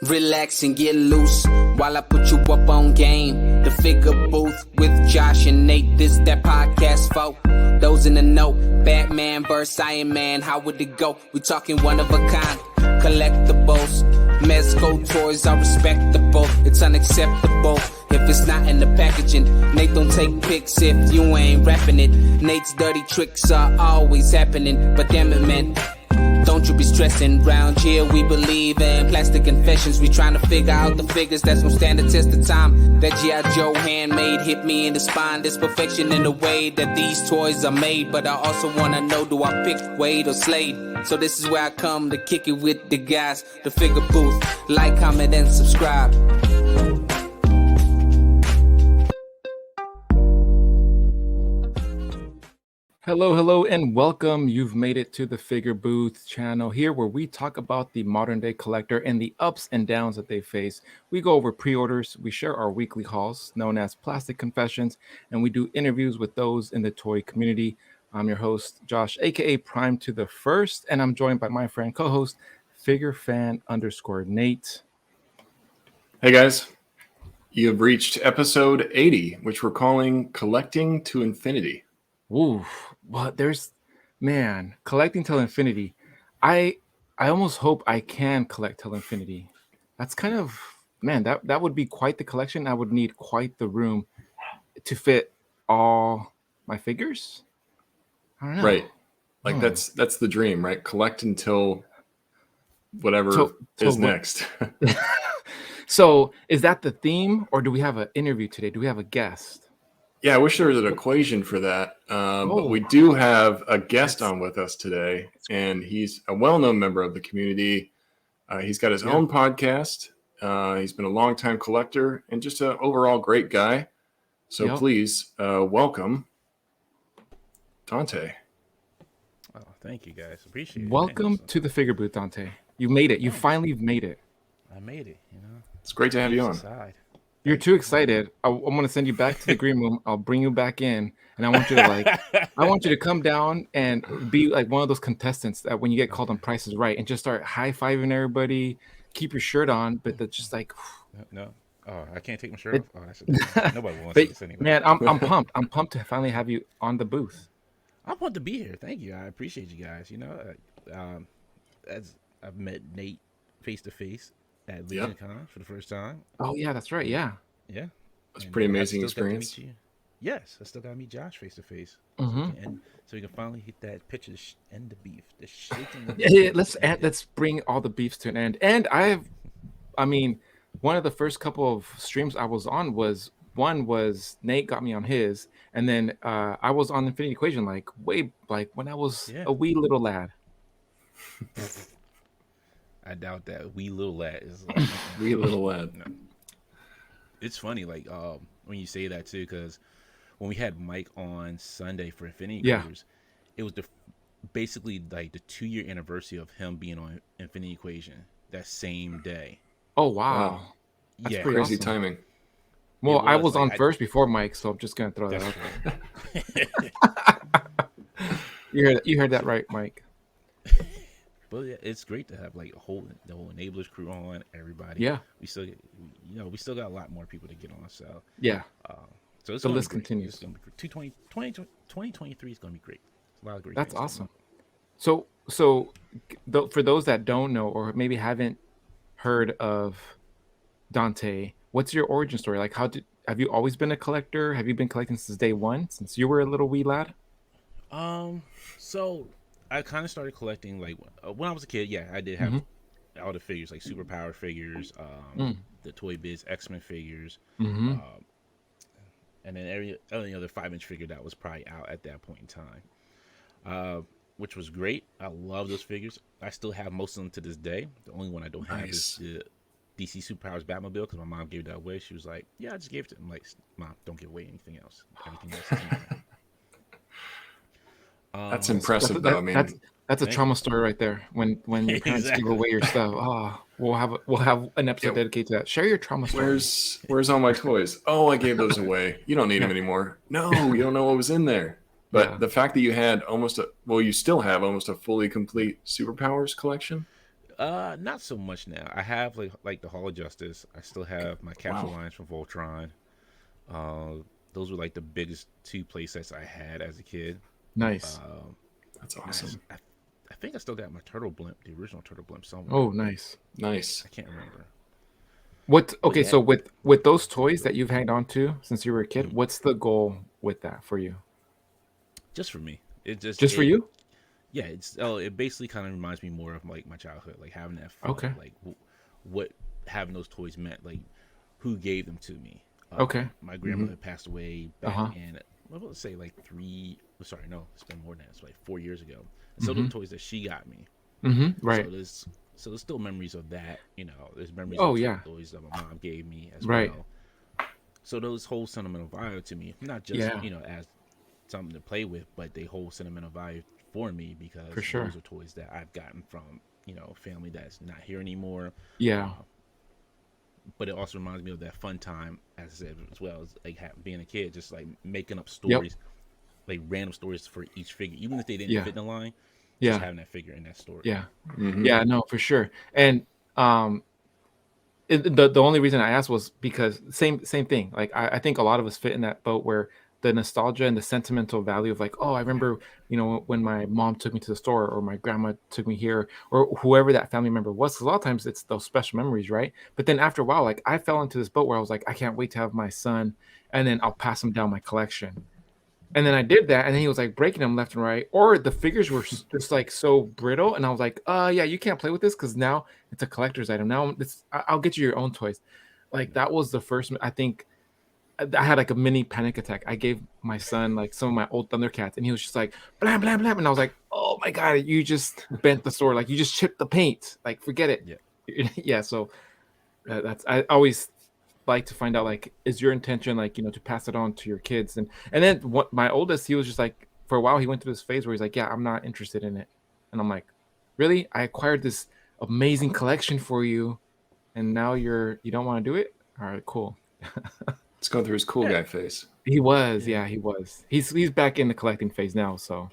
Relax and get loose while I put you up on game. The Figure Booth with Josh and Nate. This that podcast for those in the know. Batman vs. Iron Man, how would it go? We talking one of a kind, collectibles. Mezco toys are respectable. It's unacceptable if it's not in the packaging. Nate don't take pics if you ain't rapping it. Nate's dirty tricks are always happening. But damn it, man, don't you be stressing. Round here we believe in plastic confessions. We trying to figure out the figures that's gonna stand the test of time. That G.I. Joe handmade hit me in the spine. There's perfection in the way that these toys are made. But I also wanna know, do I pick Wade or Slade? So this is where I come to kick it with the guys. The Figure Booth. Like, comment, and subscribe. Hello, and welcome. You've made it to the Figure Booth channel here where we talk about the modern day collector and the ups and downs that they face. We go over pre-orders, we share our weekly hauls known as Plastic Confessions, and we do interviews with those in the toy community. I'm your host, Josh, aka Prime to the First, and I'm joined by my friend co-host, FigureFan_Nate. Hey guys, you have reached episode 80, which we're calling Collecting to Infinity. Ooh, well, collecting till infinity. I almost hope I can collect till infinity. That's kind of, that would be quite the collection. I would need quite the room to fit all my figures. I don't know. Right. Like that's the dream, right? Collect until whatever is next. So is that the theme, or do we have an interview today? Do we have a guest? Yeah, I wish there was an equation for that. But we do have a guest on with us today, and he's a well-known member of the community. He's got his own podcast. He's been a longtime collector and just an overall great guy. So please welcome Dante. Oh, thank you guys. Appreciate it. Welcome to the Figure Booth, Dante. You made it. You finally made it. I made it, you know. It's great to have you on. You're too excited. I'm going to send you back to the green room. I'll bring you back in, and I want you to come down and be like one of those contestants that when you get called on Price is Right and just start high-fiving everybody, keep your shirt on, but that's just like no. Oh, I can't take my shirt off. Nobody wants this anyway. Man, I'm pumped. I'm pumped to finally have you on the booth. I want to be here. Thank you. I appreciate you guys. You know, as I've met Nate face to face at LegionCon for the first time. Oh yeah, that's right. Yeah. It's a pretty amazing experience. Yes, I still got to meet Josh face to face, and so we can finally hit that picture and the beef, the shaking. Let's bring all the beefs to an end. And one of the first couple of streams I was on was Nate got me on his, and then I was on Infinity Equation like when I was a wee little lad. I doubt that wee little lad is wee little lad. No. It's funny, like when you say that too, because when we had Mike on Sunday for Infinity Equators, it was basically like the 2-year anniversary of him being on Infinity Equation that same day. Oh wow. That's crazy awesome. Timing. Well, I was on first before Mike, so I'm just gonna throw that out there. You heard that right, Mike. But yeah, it's great to have like the whole Enablers crew on, everybody. Yeah. We still got a lot more people to get on. So so the list continues. It's gonna be 2023 is gonna be great. A lot of great. That's awesome. So for those that don't know or maybe haven't heard of Dante, what's your origin story? Like, have you always been a collector? Have you been collecting since day one, since you were a little wee lad? So I kind of started collecting like when I was a kid. Yeah, I did have all the figures, like superpower figures, the Toy Biz X-Men figures, and then every other 5-inch figure that was probably out at that point in time, which was great. I love those figures. I still have most of them to this day. The only one I don't have is the DC Superpowers Batmobile, because my mom gave that away. She was like, "Yeah, I just gave it to him." I'm like, "Mom, don't give away anything else. Everything else is mine." That's impressive, though. I mean, that's a trauma story right there. When your parents give away your stuff, we'll have an episode dedicated to that. Share your trauma story. Where's all my toys? Oh, I gave those away. You don't need them anymore. No, you don't know what was in there. But the fact that you had you still have almost a fully complete Superpowers collection. Not so much now. I have like the Hall of Justice. I still have my capture lines from Voltron. Those were like the biggest 2 play sets I had as a kid. Nice. That's awesome. I think I still got my Turtle Blimp, the original Turtle Blimp somewhere. Oh, nice. Nice. I can't remember. Okay, so with those toys that you've hanged on to since you were a kid, what's the goal with that for you? Just for me. Just for you? Yeah, it basically kind of reminds me more of like my childhood, like having that fun, Okay. like what having those toys meant, like who gave them to me. Okay. My grandmother passed away back in, let's say like it's been more than that. It's like 4 years ago. And so those toys that she got me. Right. So there's still memories of that. There's memories Oh, of yeah. toys that my mom gave me as Right. well. So those hold sentimental value to me, not just as something to play with, but they hold sentimental value for me because For sure. those are toys that I've gotten from family that's not here anymore. Yeah. But it also reminds me of that fun time, as I said, as well as like being a kid, just like making up stories, like random stories for each figure, even if they didn't fit in the line. Just having that figure in that story. Yeah. Yeah. No, for sure. And the only reason I asked was because same thing. Like I think a lot of us fit in that boat where the nostalgia and the sentimental value of like, oh, I remember, when my mom took me to the store or my grandma took me here or whoever that family member was. 'Cause a lot of times it's those special memories, right? But then after a while, like I fell into this boat where I was like, I can't wait to have my son, and then I'll pass him down my collection. And then I did that, and then he was like breaking them left and right, or the figures were just like so brittle, and I was like, yeah, you can't play with this because now it's a collector's item. Now I'll get you your own toys. Like that was the first. I think I had like a mini panic attack. I gave my son like some of my old Thundercats, and he was just like blam blam blam, and I was like, oh my god, you just bent the sword, like you just chipped the paint, like forget it. Yeah. So that's I always like to find out like is your intention like to pass it on to your kids and then what my oldest he was just like for a while he went through this phase where he's like yeah I'm not interested in it and I'm like really I acquired this amazing collection for you and now you don't want to do it. All right, cool. It's going through his cool guy phase. He was he was he's back in the collecting phase now, so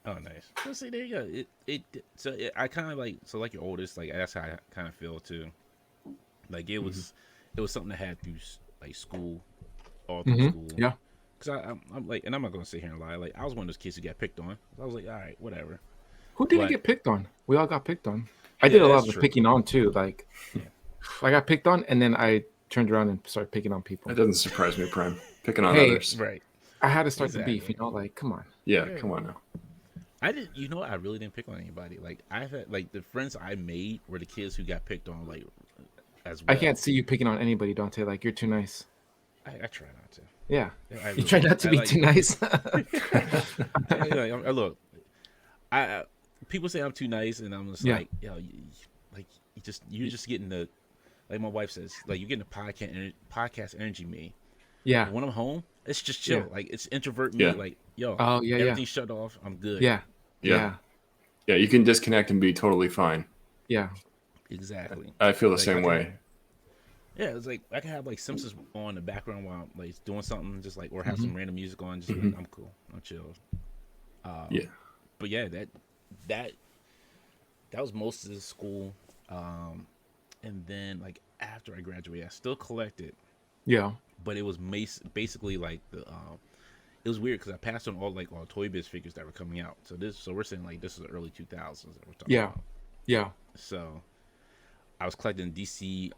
oh nice. So see there you go. I kind of like your oldest, like that's how I kind of feel too, like it was something I had through like school, all through school. Yeah. Because I'm like, and I'm not gonna sit here and lie. Like I was one of those kids who got picked on. I was like, all right, whatever. Who didn't get picked on? We all got picked on. I did a lot of the picking on too. Like, I got picked on, and then I turned around and started picking on people. That doesn't surprise me, Prime. Picking on others, right? I had to start the beef. Like, come on. Yeah, come on now. I didn't. I really didn't pick on anybody. Like I've had like the friends I made were the kids who got picked on. Like. As well. I can't see you picking on anybody, Dante. Like you're too nice. I try not to. Yeah, you try not to be too nice. Look, people say I'm too nice, and I'm just like, you're just getting the, like my wife says, like you're getting the podcast energy me. Yeah. But when I'm home, it's just chill. Like it's introvert me. Like everything's shut off. I'm good. Yeah. You can disconnect and be totally fine. Yeah. Exactly. I feel the same way. Yeah, it's like I can have like Simpsons on in the background while I'm like doing something, just like or have some random music on. Just like, I'm cool, I'm chill. But yeah, that was most of the school, and then like after I graduated, I still collected. Yeah. But it was basically like the it was weird because I passed on all Toy Biz figures that were coming out. So we're saying like this is the early 2000s that we're talking about. Yeah. So I was collecting DC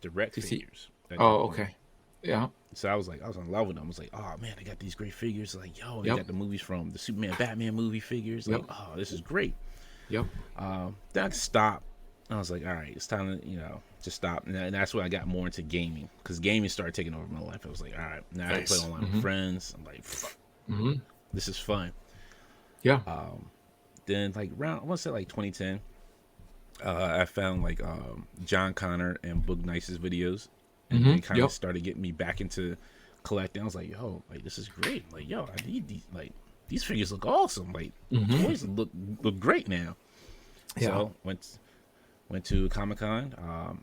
Direct figures. Oh, okay. Yeah. So I was in love with them. I was like, oh man, I got these great figures. Like, yo, they got the movies from the Superman, Batman movie figures. Like, oh, this is great. Yep. Then I stopped. I was like, all right, it's time to just stop. And that's when I got more into gaming because gaming started taking over my life. I was like, all right, now I can play online with friends. I'm like, this is fun. Yeah. Then like around, I want to say like 2010. I found like John Connor and Boog Nice's videos, and they kind of started getting me back into collecting. I was like, yo, like this is great. Like, yo, I need these. Like, these figures look awesome. Like, toys look great now. Yeah. So went to Comic-Con.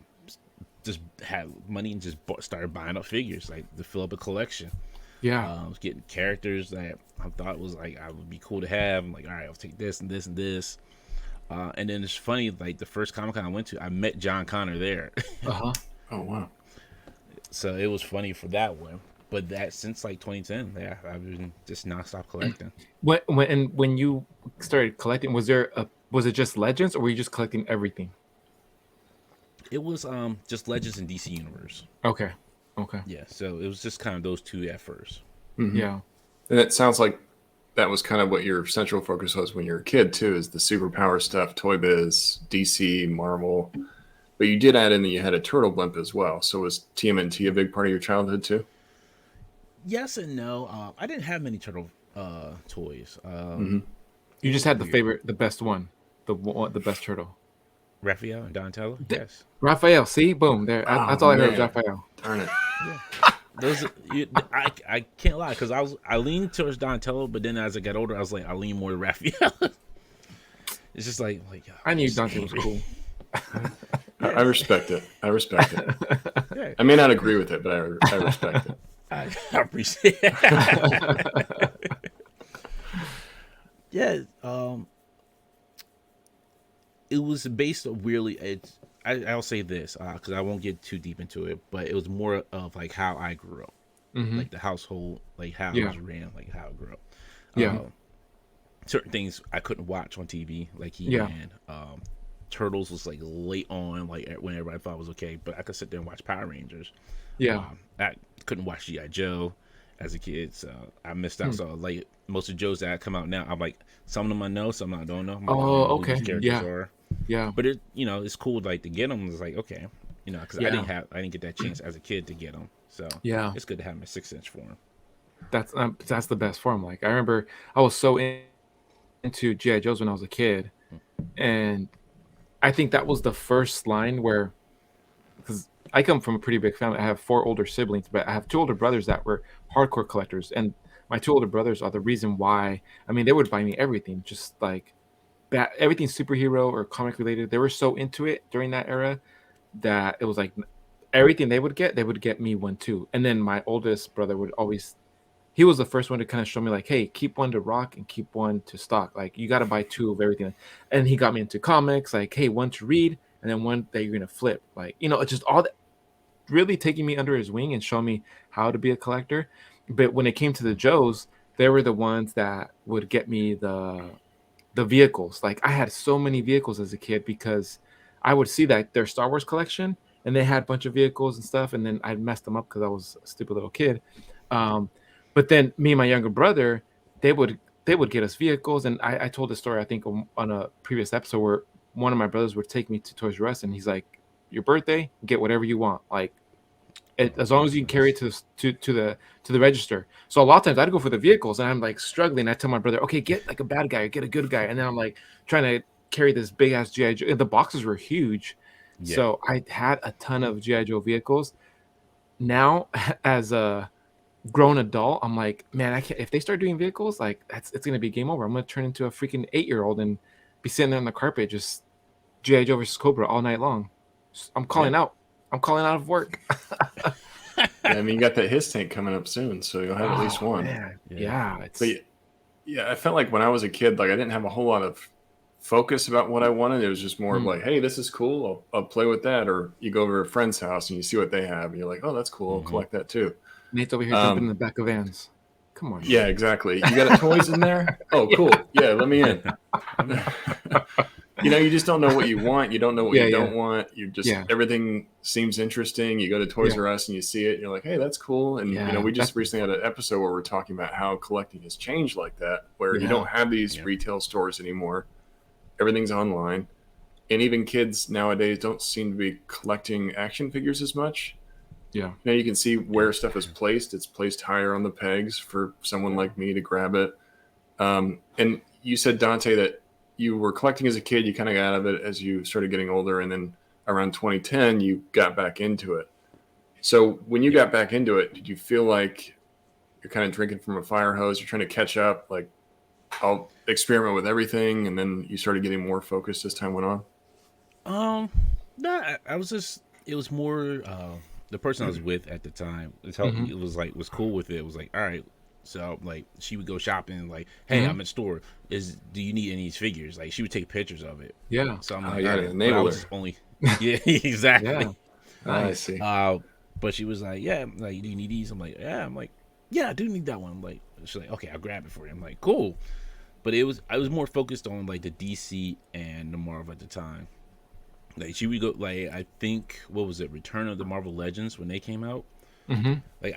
Just had money and just started buying up figures like to fill up a collection. Yeah. I was getting characters that I thought was like I would be cool to have. I'm like, all right, I'll take this and this and this. And then it's funny, like the first Comic-Con I went to, I met John Connor there. Uh-huh. Oh wow. So it was funny for that one. But that since like 2010, yeah, I've been just nonstop collecting. When you started collecting, was it just Legends, or were you just collecting everything? It was just Legends and DC Universe. Okay. Yeah, so it was just kind of those two at first. Mm-hmm. Yeah. And it sounds like that was kind of what your central focus was when you were a kid too, is the superpower stuff, Toy Biz, DC, Marvel. But you did add in that you had a turtle blimp as well. So was TMNT a big part of your childhood too? Yes and no. I didn't have many turtle toys. You just had the best one, the best turtle. Raphael and Donatello. Yes. Raphael, see, boom, there. That's all I heard was Raphael. Darn it. Yeah. I can't lie, because I leaned towards Donatello, but then as I got older, I was like, I lean more to Raphael. It's just like I knew Dante was cool. I respect it. Yeah. I may not agree with it, but I respect it. I appreciate it. Yeah. It was based on weirdly. I'll say this because I won't get too deep into it, but it was more of like how I grew up, like the household, like how I was ran, like how I grew up. Yeah. Certain things I couldn't watch on TV, like He-Man. Turtles was like late on, like whenever I thought it was okay, but I could sit there and watch Power Rangers. Yeah. I couldn't watch G.I. Joe as a kid, so I missed out. So like most of the Joes that come out now, I'm like, some of them I know, some I don't know. I'm like, okay. Who these characters are. Yeah. But it, it's cool like to get them. It's like, okay, because I didn't get that chance as a kid to get them. So yeah, it's good to have my 6-inch form. That's the best form. Like I remember I was so into G.I. Joes when I was a kid, and I think that was the first line where, because I come from a pretty big family. I have 4 older siblings, but I have 2 older brothers that were hardcore collectors, and my 2 older brothers are the reason why. I mean, they would buy me everything, just like everything superhero or comic related. They were so into it during that era that it was like everything they would get me one too. And then my oldest brother would always, he was the first one to kind of show me like, hey, keep one to rock and keep one to stock. Like you got to buy 2 of everything. And he got me into comics, like, hey, one to read and then one that you're gonna flip. Like, it's just all that, really taking me under his wing and showing me how to be a collector. But when it came to the Joes, they were the ones that would get me the vehicles. Like I had so many vehicles as a kid because I would see that their Star Wars collection and they had a bunch of vehicles and stuff, and then I'd mess them up because I was a stupid little kid. But then me and my younger brother, they would get us vehicles, and I told the story I think on a previous episode where one of my brothers would take me to Toys R Us and he's like, your birthday, get whatever you want, like as long as you can carry it to the register. So a lot of times I'd go for the vehicles and I'm like struggling. I tell my brother, okay, get like a bad guy or get a good guy. And then I'm like trying to carry this big ass G.I. Joe. The boxes were huge. Yeah. So I had a ton of G.I. Joe vehicles. Now as a grown adult, I'm like, man, I can't, if they start doing vehicles, like it's going to be game over. I'm going to turn into a freaking 8-year-old and be sitting there on the carpet, just G.I. Joe versus Cobra all night long. I'm calling out. I'm calling out of work. I mean, you got that His tank coming up soon, so you'll have at least one. Man. Yeah. I felt like when I was a kid, like I didn't have a whole lot of focus about what I wanted. It was just more of like, hey, this is cool. I'll play with that. Or you go over to a friend's house and you see what they have, and you're like, oh, that's cool. I'll collect that too. Nate's over here jumping in the back of vans. Come on. Yeah, exactly. You got toys in there? Oh, cool. Yeah, let me in. You just don't know what you want. You don't know what you don't want. You just everything seems interesting. You go to Toys R Us and you see it, and you're like, hey, that's cool. And we just recently had an episode where we're talking about how collecting has changed like that, where you don't have these retail stores anymore. Everything's online. And even kids nowadays don't seem to be collecting action figures as much. Yeah. Now you can see where stuff is placed. It's placed higher on the pegs for someone like me to grab it. And you said, Dante, that you were collecting as a kid, you kind of got out of it as you started getting older, and then around 2010, you got back into it. So when you got back into it, did you feel like you're kind of drinking from a fire hose? You're trying to catch up, like, I'll experiment with everything, and then you started getting more focused as time went on? No, I was just, it was more, the person I was with at the time, it was cool with it. It was like, all right, So like she would go shopping like, hey, I'm in store. Do you need any of these figures? Like she would take pictures of it. Yeah. So I'm Oh, like, you all had right, an but I was enabler. just only yeah, exactly. Yeah. I Nice. see. But she was like, yeah, like, do you need these? I'm like, yeah. I'm like, yeah, I do need that one. I'm like, she's like, okay, I'll grab it for you. I'm like, cool. But I was more focused on like the DC and the Marvel at the time. Like she would go like I think what was it, Return of the Marvel Legends when they came out. Like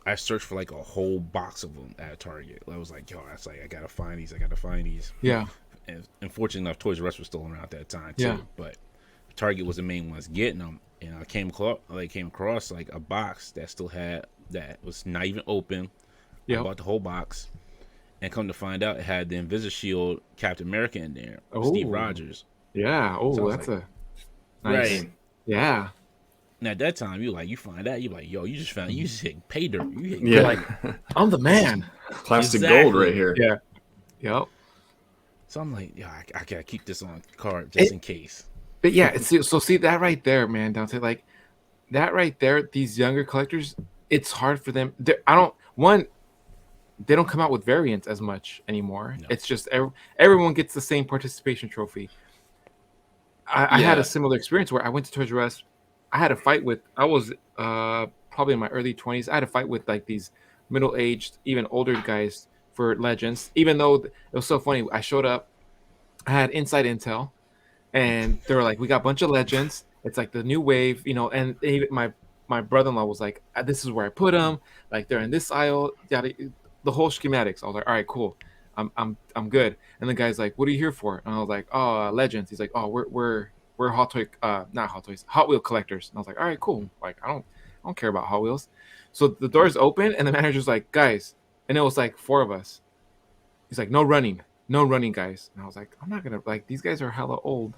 I searched for like a whole box of them at Target. I was like, yo, that's like I gotta find these. I gotta find these. Yeah. And fortunately enough, Toys R Us was still around at that time too. Yeah. But Target was the main ones getting them, and I came across like a box that still had that was not even open. I bought the whole box, and come to find out, it had the Invisishield Captain America in there, Steve Rogers. Yeah. Oh, So that's like, a nice. right. Yeah. And at that time, you find that you're like, yo, you just hit pay dirt. Yeah, like, I'm the man. plastic Exactly. gold right here. Yeah. Yep. So I'm like, yeah, I gotta keep this on card just in case. But yeah, so see that right there, man, Dante, like that right there, these younger collectors, it's hard for them. They don't come out with variants as much anymore. No. It's just everyone gets the same participation trophy. I had a similar experience where I went to Toys R Us. I had a fight with, I was probably in my early 20s. I had a fight with like these middle-aged, even older guys for Legends, even though it was so funny. I showed up, I had inside intel, and they were like, we got a bunch of Legends. It's like the new wave, and even my brother-in-law was like, this is where I put them. Like they're in this aisle, the whole schematics. I was like, all right, cool. I'm good. And the guy's like, what are you here for? And I was like, oh, Legends. He's like, oh, we're not Hot Toys, Hot Wheel collectors. And I was like, all right, cool. Like I don't care about Hot Wheels. So the doors open and the manager's like, guys, and it was like 4 of us. He's like, no running, guys. And I was like, I'm not gonna, like, these guys are hella old.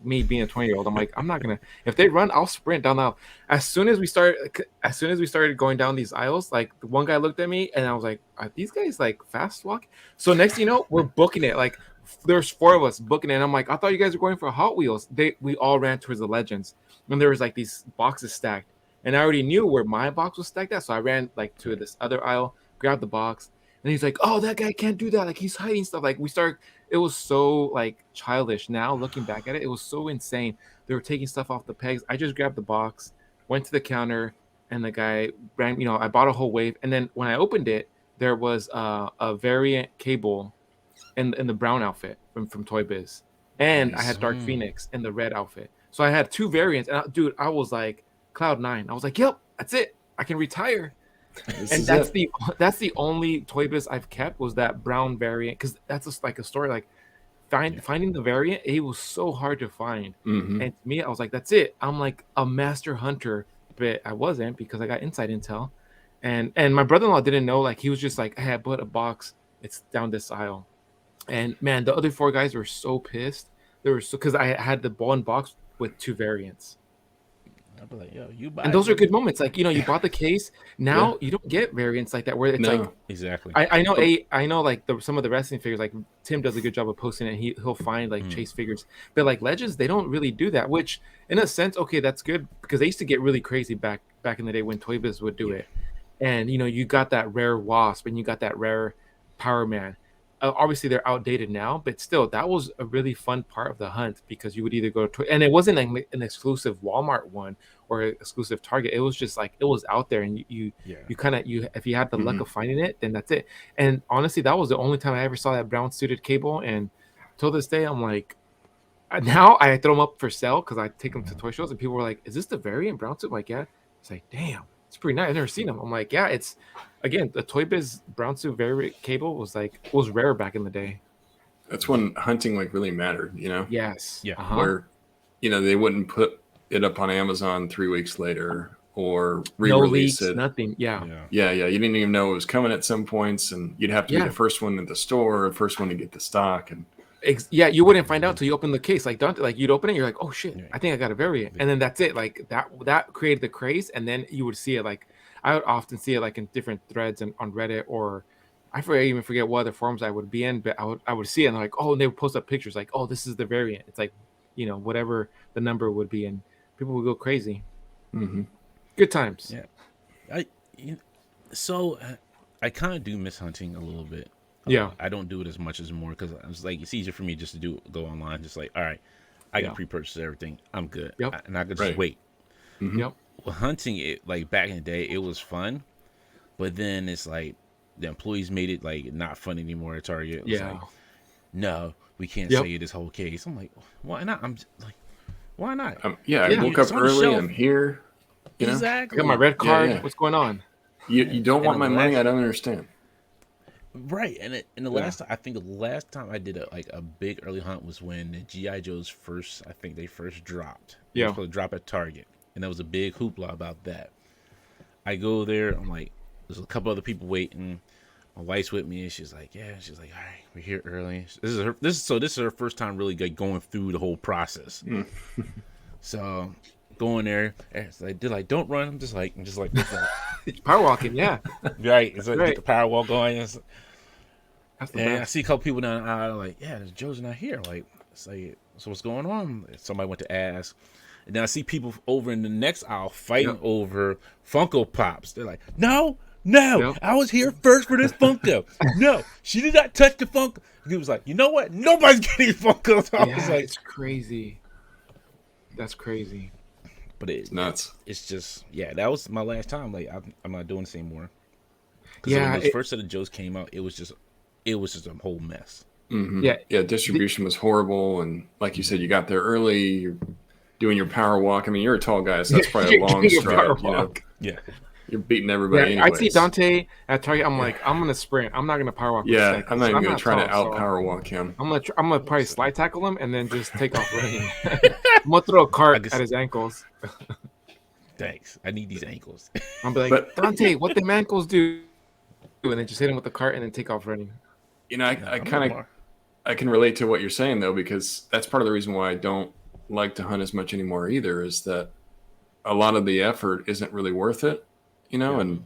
Me being a 20-year-old, I'm like, I'm not gonna. If they run, I'll sprint down the aisle. As soon as we started going down these aisles, like the one guy looked at me and I was like, are these guys like fast walk? So next thing you know, we're booking it. Like there's 4 of us booking it. And I'm like, I thought you guys were going for Hot Wheels. We all ran towards the Legends, and there was like these boxes stacked, and I already knew where my box was stacked at, so I ran like to this other aisle, grabbed the box, and he's like, oh, that guy can't do that. Like he's hiding stuff. Like it was so like childish. Now looking back at it, it was so insane. They were taking stuff off the pegs. I just grabbed the box, went to the counter, and the guy ran. I bought a whole wave, and then when I opened it, there was a variant cable in the brown outfit from Toy Biz, and I had Dark Phoenix in the red outfit. So I had 2 variants, and dude, I was like cloud 9. I was like, yep, that's it. I can retire. And that's the only Toy Biz I've kept was that brown variant, because that's just like a story. Like finding the variant, it was so hard to find. And to me, I was like, that's it. I'm like a master hunter, but I wasn't, because I got inside intel, and my brother-in-law didn't know. Like he was just like, hey, I bought a box. It's down this aisle. And man, the other 4 guys were so pissed. They were because I had the one box with 2 variants. I'd be like, yo, you buy. And those are good moments. Like, you bought the case. Now you don't get variants like that where it's like exactly. I know like some of the wrestling figures, like Tim does a good job of posting it. He'll find like chase figures, but like Legends, they don't really do that. Which, in a sense, okay, that's good, because they used to get really crazy back in the day when Toy Biz would do it. And you got that rare Wasp and you got that rare Power Man. Obviously they're outdated now, but still, that was a really fun part of the hunt, because you would either go to, and it wasn't like an exclusive Walmart one or an exclusive Target. It was just like, it was out there, and you kind of, if you had the luck of finding it, then that's it. And honestly, that was the only time I ever saw that brown suited cable. And till this day, I'm like, now I throw them up for sale, because I take them to toy shows, and people were like, is this the variant brown suit? I'm like, yeah. It's like, damn, it's pretty nice. I've never seen them. I'm like, yeah, it's, again, the Toy Biz brown suit variant cable was rare back in the day. That's when hunting like really mattered, Yes. Yeah. Where, they wouldn't put it up on Amazon 3 weeks later or re-release it. Nothing. Yeah. You didn't even know it was coming at some points, and you'd have to be the first one in the store, or first one to get the stock. And you wouldn't find out until you open the case. Like Dante, like you'd open it, you're like, oh shit, I think I got a variant, and then that's it. Like that created the craze, and then you would see it. Like I would often see it like in different threads and on Reddit, or I forget what other forums I would be in, but I would see it, and like, oh, and they would post up pictures like, oh, this is the variant. It's like, whatever the number would be, and people would go crazy. Good times. Yeah. So I kind of do miss hunting a little bit. Yeah. I don't do it as much as more because it's like it's easier for me just to go online, just like all right, I can pre-purchase everything, I'm good, Yep. and I can just wait. Mm-hmm. Yep. Well, hunting it like back in the day, it was fun, but then it's like the employees made it like not fun anymore at Target. It was like, no, we can't sell you this whole case. I'm like, why not? I'm like, why not? I woke up early. I'm here. You know? Exactly. I got my red card. Yeah. What's going on? You don't want my money? I don't understand. Right, and the last time, I think the last time I did a big early hunt was when the GI Joes first, I think they first dropped. They were supposed to drop at Target, and there was a big hoopla about that. I go there, I'm like, there's a couple other people waiting. My wife's with me, and she's like, all right, we're here early. This is her first time really like going through the whole process. So going there, it's like, they're like, don't run. I'm just like Power walking, yeah. Right, it's like get the power walk going. That's the And best. I see a couple people down the aisle like, yeah, Joe's not here. Like, say, so what's going on? Somebody went to ask. And then I see people over in the next aisle fighting over Funko Pops. They're like, no, I was here first for this Funko. No, she did not touch the Funko. He was like, you know what? Nobody's getting Funkos. I was like, it's crazy. That's crazy. But it's nuts. It's just, that was my last time. Like, I'm not doing this anymore. Because when those first set of Joes came out, it was just a whole mess. Mm-hmm. Yeah. Distribution was horrible, and like you said, you got there early. You're doing your power walk. I mean, you're a tall guy, so that's probably a long stride. You know? Yeah, you're beating everybody. I see Dante at Target. I'm like, I'm gonna sprint. I'm not gonna power walk. Yeah, I'm not even gonna try to out power walk him. I'm gonna probably slide tackle him and then just take off running. I'm gonna throw a cart at his ankles. Thanks. I need these ankles. I'm like, Dante, what them ankles do? And then just hit him with the cart and then take off running. You know, I can relate to what you're saying though, because that's part of the reason why I don't like to hunt as much anymore either, is that a lot of the effort isn't really worth it, you know, and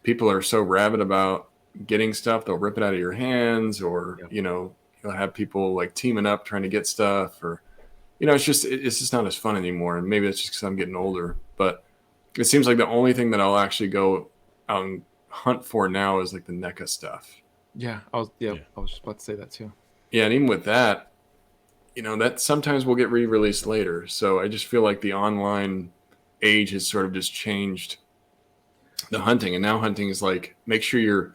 people are so rabid about getting stuff, they'll rip it out of your hands, or, you know, you'll have people like teaming up trying to get stuff, or, you know, it's just not as fun anymore. And maybe that's just because I'm getting older, but it seems like the only thing that I'll actually go out and hunt for now is like the NECA stuff. Yeah, I was just about to say that too. Yeah, and even with that, you know, that sometimes will get re-released later. So I just feel like the online age has sort of just changed the hunting. And now hunting is like, make sure you're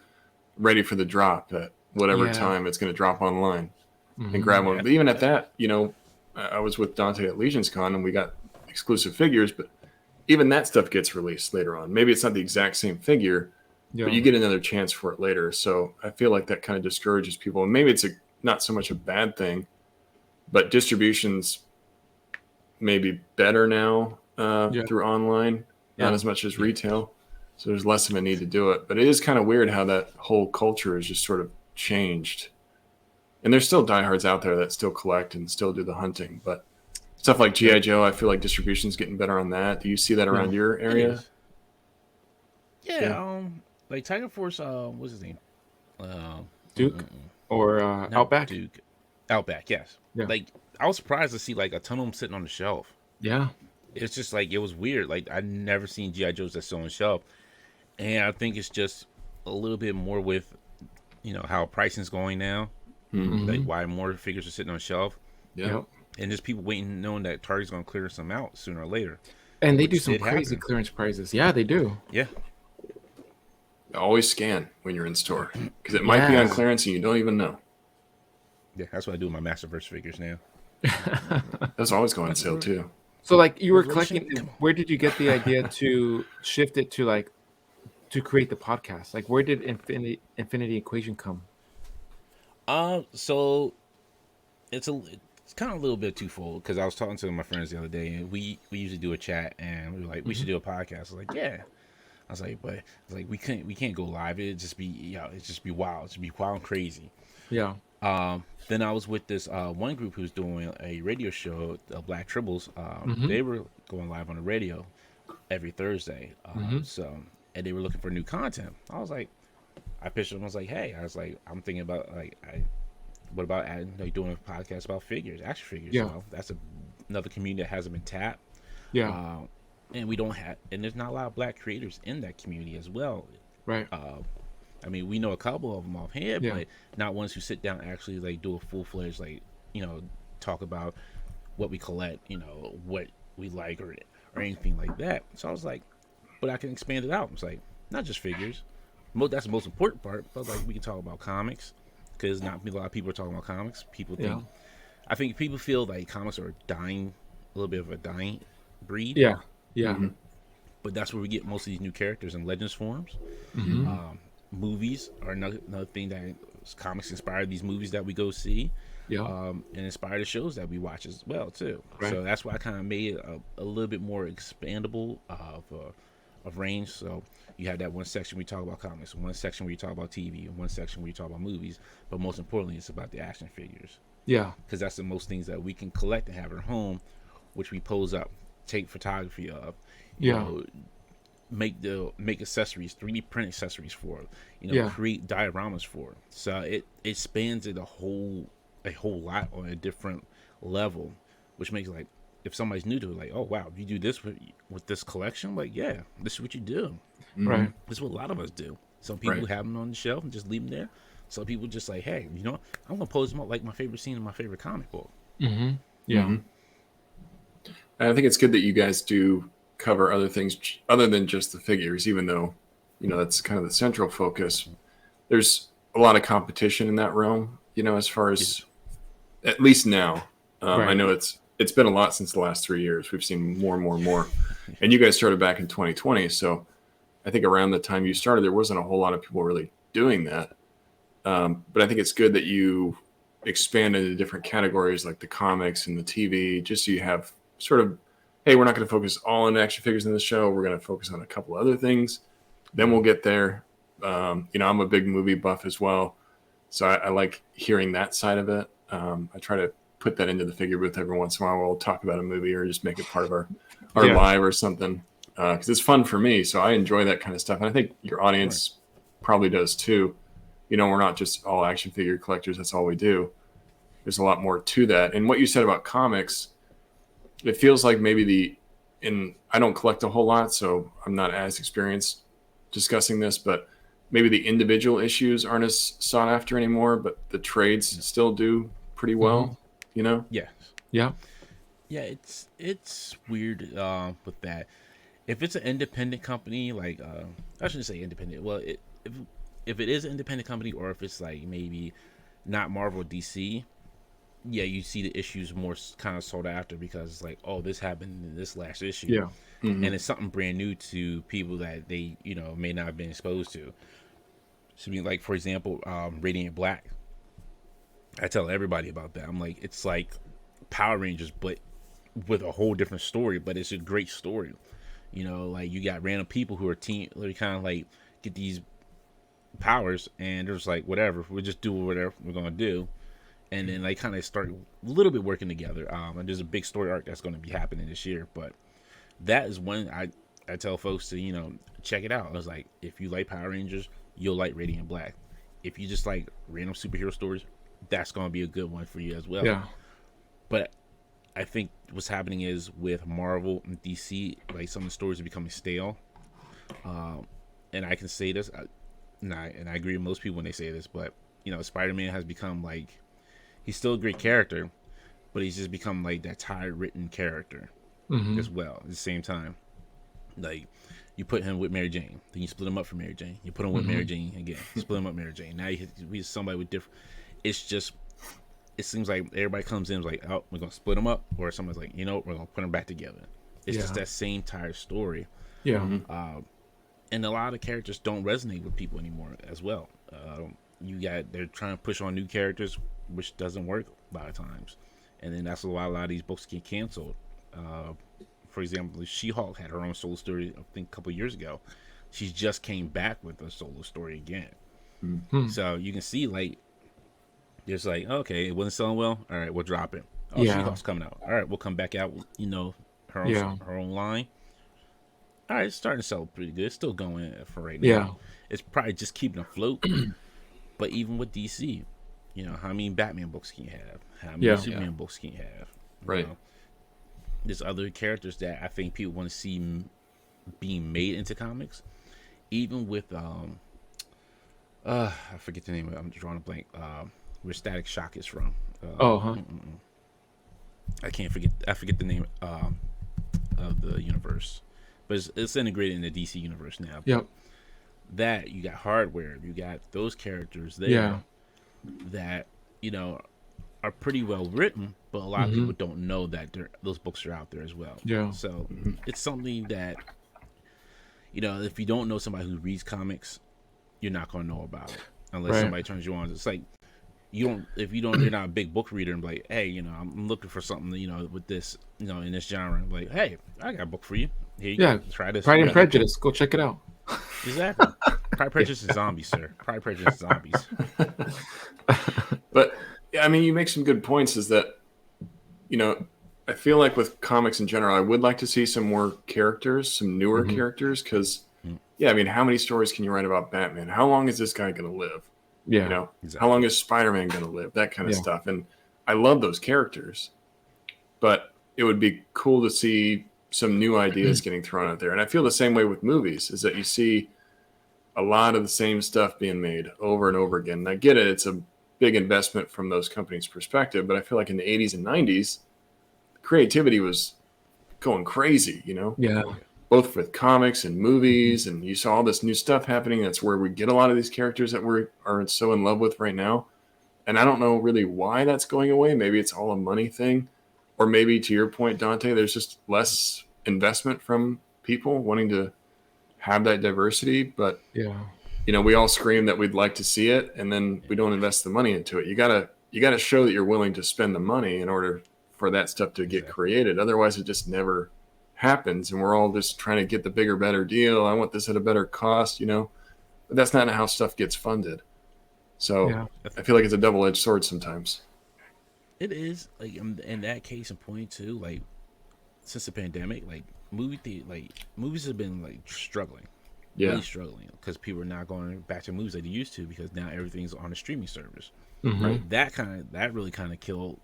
ready for the drop at whatever time it's going to drop online and grab one. But even at that, you know, I was with Dante at Legion's Con and we got exclusive figures, but even that stuff gets released later on. Maybe it's not the exact same figure, but you get another chance for it later. So I feel like that kind of discourages people. And maybe it's not so much a bad thing, but distribution's maybe better now through online, not as much as retail. So there's less of a need to do it. But it is kind of weird how that whole culture has just sort of changed. And there's still diehards out there that still collect and still do the hunting. But stuff like G.I. Joe, I feel like distribution's getting better on that. Do you see that around your area? Yeah. Like Tiger Force, what's his name? Duke or Outback? Duke. Outback, yes. Yeah. Like, I was surprised to see like a ton of them sitting on the shelf. Yeah. It's just like, it was weird. Like, I'd never seen G.I. Joes that sit on the shelf. And I think it's just a little bit more with, you know, how pricing's going now. Like, why more figures are sitting on the shelf. Yeah. And just people waiting, knowing that Target's going to clear some out sooner or later. And they do some crazy clearance prices. Yeah, they do. Yeah. Always scan when you're in store, because it might be on clearance and you don't even know. Yeah, that's what I do with my Masterverse figures now. That's always going on sale too. So like you were collecting, where did you get the idea to shift it to like to create the podcast? Like where did Infinity Equation come? So it's kind of a little bit twofold, because I was talking to my friends the other day, and we usually do a chat, and we were like, we should do a podcast. I was like, yeah. I was like, we can't go live. It'd just be wild. It'd be wild and crazy. Yeah. Then I was with this one group who's doing a radio show, Black Tribbles. They were going live on the radio every Thursday. So, and they were looking for new content. I was like, I pitched them. I was like, hey, I'm thinking about what about doing a podcast about figures, action figures? Yeah. So that's another community that hasn't been tapped. Yeah. And we don't have, and there's not a lot of Black creators in that community as well. Right. I mean, we know a couple of them offhand, but not ones who sit down and actually like do a full fledged like talk about what we collect, what we like or anything like that. So I was like, but I can expand it out. It's like not just figures. That's the most important part. But like we can talk about comics because not a lot of people are talking about comics. People think, I think people feel like comics are dying, a little bit of a dying breed. Yeah, yeah. Mm-hmm. But that's where we get most of these new characters in Legends forms. Mm-hmm. Movies are another thing that comics inspired these movies that we go see. Yeah. And inspire the shows that we watch as well too. Right. So that's why I kind of made it a little bit more expandable of range. So you have that one section we talk about comics, one section where you talk about TV, and one section where you talk about movies. But most importantly, it's about the action figures. Yeah, because that's the most things that we can collect and have at home, which we pose up, take photography of, you know, make accessories, 3D print accessories for, create dioramas for. So it spans it a whole lot on a different level, which makes it like if somebody's new to it, like, oh wow, you do this with this collection, like yeah, this is what you do. right. This is what a lot of us do. Some people have them on the shelf and just leave them there. Some people just like, hey, I'm gonna pose them up like my favorite scene in my favorite comic book. Mm-hmm. Yeah. Mm-hmm. And I think it's good that you guys do cover other things other than just the figures, even though, that's kind of the central focus. There's a lot of competition in that realm, as far as at least now. I know it's been a lot since the last 3 years. We've seen more and more and more. And you guys started back in 2020. So I think around the time you started, there wasn't a whole lot of people really doing that. But I think it's good that you expand into different categories like the comics and the TV, just so you have sort of, hey, we're not going to focus all on action figures in this show. We're going to focus on a couple other things. Then we'll get there. I'm a big movie buff as well. So I like hearing that side of it. I try to put that into the figure booth every once in a while. We'll talk about a movie or just make it part of our live or something. Because it's fun for me. So I enjoy that kind of stuff. And I think your audience probably does too. We're not just all action figure collectors. That's all we do. There's a lot more to that. And what you said about comics, it feels like maybe I don't collect a whole lot, so I'm not as experienced discussing this, but maybe the individual issues aren't as sought after anymore, but the trades still do pretty well, Yeah. Yeah. Yeah, it's weird with that. If it's an independent company, like I shouldn't say independent. Well, if it is an independent company, or if it's like maybe not Marvel or DC, yeah, you see the issues more kind of sought after because it's like, oh, this happened in this last issue, and it's something brand new to people that they may not have been exposed to. So, like for example, Radiant Black. I tell everybody about that. I'm like, it's like Power Rangers, but with a whole different story. But it's a great story. Like you got random people who are they kind of like get these powers, and they're just like, whatever, we'll just do whatever we're gonna do, and then they kind of start a little bit working together. And there's a big story arc that's going to be happening this year. But that is one I tell folks to check it out. I was like, if you like Power Rangers, you'll like Radiant Black. If you just like random superhero stories, that's going to be a good one for you as well. Yeah. But I think what's happening is with Marvel and DC, like some of the stories are becoming stale. And I can say this, and I agree with most people when they say this, but Spider-Man has become like, he's still a great character, but he's just become like that tired written character as well at the same time. Like you put him with Mary Jane, then you split him up for Mary Jane. You put him with Mary Jane again, you split him up Mary Jane. Now he's somebody with different. It's just, it seems like everybody comes in like, oh, we're gonna split them up, or someone's like, we're gonna put them back together. It's just that same tired story. Yeah. And a lot of characters don't resonate with people anymore as well. They're trying to push on new characters, which doesn't work a lot of times, and then that's why a lot of these books get canceled. For example, She-Hulk had her own solo story, I think, a couple of years ago. She just came back with a solo story again. So you can see, like, there's like, okay, it wasn't selling well. All right, we'll drop it. Oh, She-Hulk's coming out. All right, we'll come back out with, her own line. All right, it's starting to sell pretty good. It's still going for right now. Yeah. It's probably just keeping afloat. But even with DC, how many Batman books can you have? How many Superman books can you have? Right. There's other characters that I think people want to see being made into comics. Even with I forget the name of it. I'm drawing a blank. Where Static Shock is from. Oh, huh. I can't forget. I forget the name of the universe, but it's integrated in the DC universe now. Yep. That you got Hardware, you got those characters there Yeah. that are pretty well written, but a lot of people don't know that those books are out there as well. Yeah. So it's something that if you don't know somebody who reads comics, you're not going to know about it unless somebody turns you on. It's like you're not a big book reader and be like, hey, I'm looking for something, with this, in this genre. I'm like, hey, I got a book for you. Here you go. Try this. Pride and Prejudice. Go check it out. Exactly. Pride, Prejudice, and Zombies, sir. Pride, Prejudice, and Zombies. But I mean, you make some good points. Is that I feel like with comics in general, I would like to see some more characters, some newer characters, because I mean, how many stories can you write about Batman? How long is this guy going to live? Yeah. Exactly. How long is Spider-Man going to live? That kind of stuff. And I love those characters, but it would be cool to see some new ideas getting thrown out there. And I feel the same way with movies, is that you see a lot of the same stuff being made over and over again. And I get it. It's a big investment from those companies' perspective, but I feel like in the 80s and 90s, creativity was going crazy, Yeah. Both with comics and movies, and you saw all this new stuff happening. That's where we get a lot of these characters that we are so in love with right now. And I don't know really why that's going away. Maybe it's all a money thing, or maybe to your point, Dante, there's just less investment from people wanting to have that diversity. But we all scream that we'd like to see it, and then we don't invest the money into it. You gotta show that you're willing to spend the money in order for that stuff to get created. Otherwise, it just never happens, and we're all just trying to get the bigger, better deal. I want this at a better cost, but that's not how stuff gets funded. So I feel like it's a double-edged sword sometimes. It is, like, in that case in point too, like, since the pandemic, like movies have been like struggling, really struggling, because people are not going back to movies like they used to, because now everything's on a streaming service. Right? That really kind of killed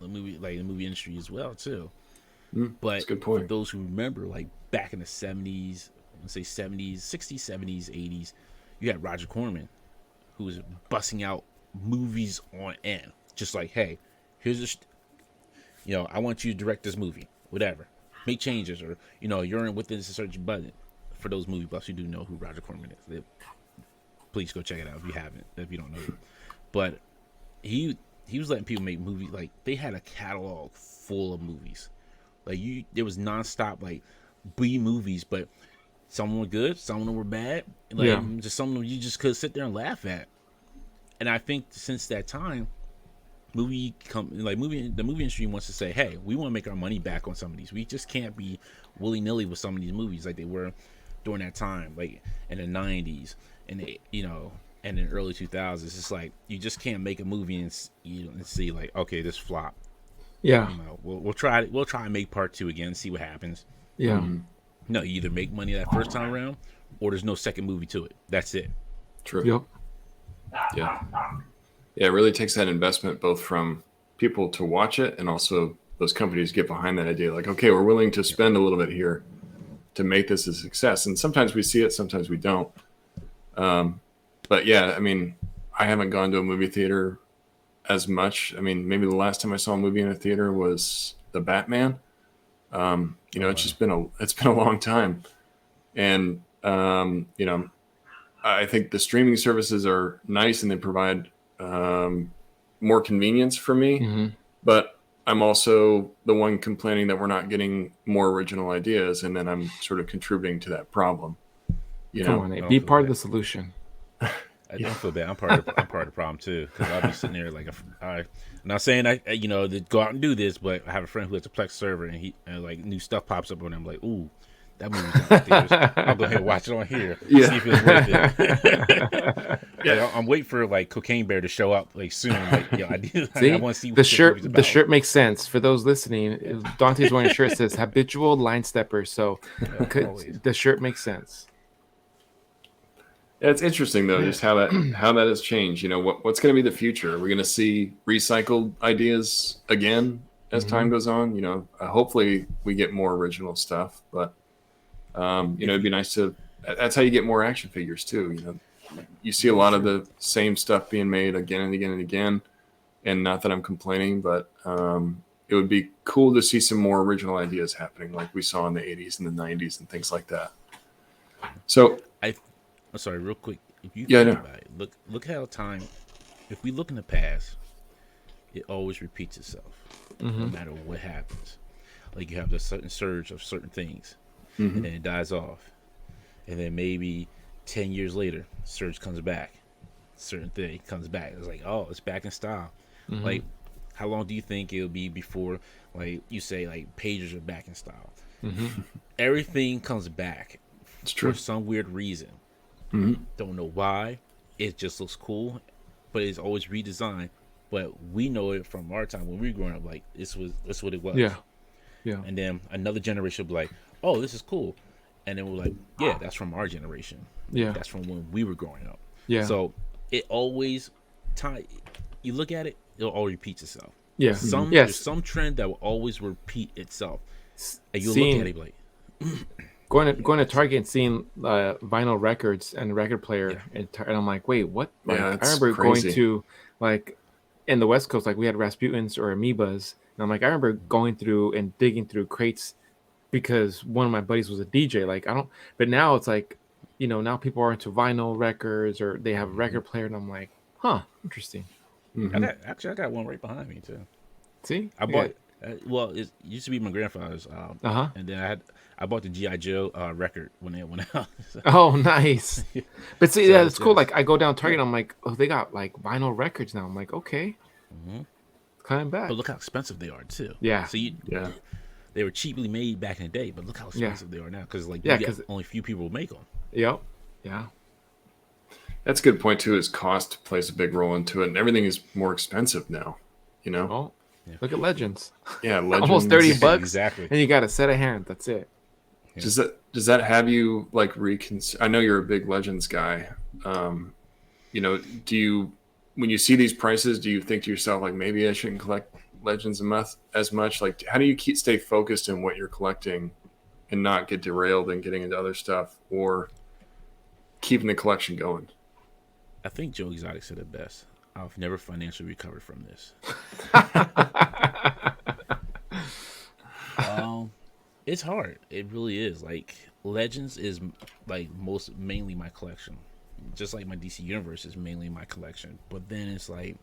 the movie industry as well too. But that's a good point. For those who remember, like back in the 70s, let's say 70s, 60s, 70s, 80s, you had Roger Corman, who was busting out movies on end, just like, hey, here's I want you to direct this movie, whatever, make changes, or you're within a certain budget. For those movie buffs who do know who Roger Corman is, please go check it out if you don't know him. But he was letting people make movies. Like, they had a catalog full of movies. Like, there was nonstop, like, B movies, but some were good, some of them were bad. Like, just some of them you just could sit there and laugh at. And I think since that time, the movie industry wants to say, hey, we want to make our money back on some of these. We just can't be willy-nilly with some of these movies like they were during that time, like in the 90s and and in the early 2000s. It's like, you just can't make a movie and see like, okay, this flop. We'll try and make part 2 again, see what happens. No, you either make money that first time around, or there's no second movie to it. That's it. True. Yeah, it really takes that investment both from people to watch it, and also those companies get behind that idea. Like, okay, we're willing to spend a little bit here to make this a success. And sometimes we see it, sometimes we don't. But yeah, I mean, I haven't gone to a movie theater as much. I mean, maybe the last time I saw a movie in a theater was The Batman. It's just been a long time. And, I think the streaming services are nice, and they provide more convenience for me. But I'm also the one complaining that we're not getting more original ideas, and then I'm sort of contributing to that problem. Come on, Nate. Be part of the solution. I don't feel bad. I'm part of the problem too, because I'll be sitting there like, I'm not saying to go out and do this, but I have a friend who has a Plex server, and like new stuff pops up on him. Like, ooh, that movie's on the theaters. I'll go ahead and watch it on here. See if it's worth it. Like, I'm waiting for like Cocaine Bear to show up like soon. Like, I do. See, I want to see what the shirt. The shirt makes sense for those listening. Dante's wearing a shirt that says "Habitual Line Stepper," so the shirt makes sense. Yeah, it's interesting though, just how that has changed. What's going to be the future? Are we going to see recycled ideas again as time goes on? Hopefully we get more original stuff, but it'd be nice to. That's how you get more action figures too. you see a lot of the same stuff being made again and again and again. And not that I'm complaining, but it would be cool to see some more original ideas happening, like we saw in the 80s and the 90s and things like that. So I'm sorry, real quick. If you Yeah, I think know. about it, look how time. If we look in the past, it always repeats itself, no matter what happens. Like you have the certain surge of certain things, and then it dies off, and then maybe 10 years later, surge comes back. Certain thing comes back. It's like, oh, it's back in style. Like, how long do you think it'll be before, like you say, like pagers are back in style? Everything comes back It's true. for some weird reason. Don't know why. It just looks cool, but it's always redesigned. But we know it from our time when we were growing up. Like this what it was. Yeah. And then another generation will be like, oh, this is cool, and then we're like, yeah, that's from our generation. Yeah. That's from when we were growing up. Yeah. So it always you look at it, it'll all repeats itself. Yeah. There's some trend that will always repeat itself, and you'll look at it like going to Target and seeing vinyl records and record player, and I'm like, wait, what? Like, Yeah, I it's remember crazy. going to like in the West Coast, like we had Rasputins or Amoebas, and I'm like, I remember going through and digging through crates because one of my buddies was a DJ. Like but now it's like, now people are into vinyl records or they have a record player, and I'm like, huh, interesting. I got one right behind me too. See, I bought. Well, it used to be my grandfather's, and then I bought the G.I. Joe record when it went out. So, Oh, nice. But see, So yeah, it's it's cool. just- Like I go down Target, I'm like, oh, they got like vinyl records now. I'm like, okay, coming back. but look how expensive they are too. Yeah. So Yeah. they were cheaply made back in the day, but look how expensive they are now because like Yeah, you 'cause- get only a few people make them. Yep. Yeah. That's a good point too. Is cost plays a big role into it, and everything is more expensive now. Oh, look at Legends. Yeah, Legends. Almost $30, Exactly. and you got a set of hands. That's it. Does that have you like I know you're a big Legends guy. Do you, when you see these prices, do you think to yourself like maybe I shouldn't collect Legends as much? Like, how do you stay focused in what you're collecting and not get derailed and getting into other stuff, or keeping the collection going? I think Joe Exotic said it best. I've never financially recovered from this. It's hard. It really is. Like Legends is like mainly my collection. Just like my DC Universe is mainly my collection. But then it's like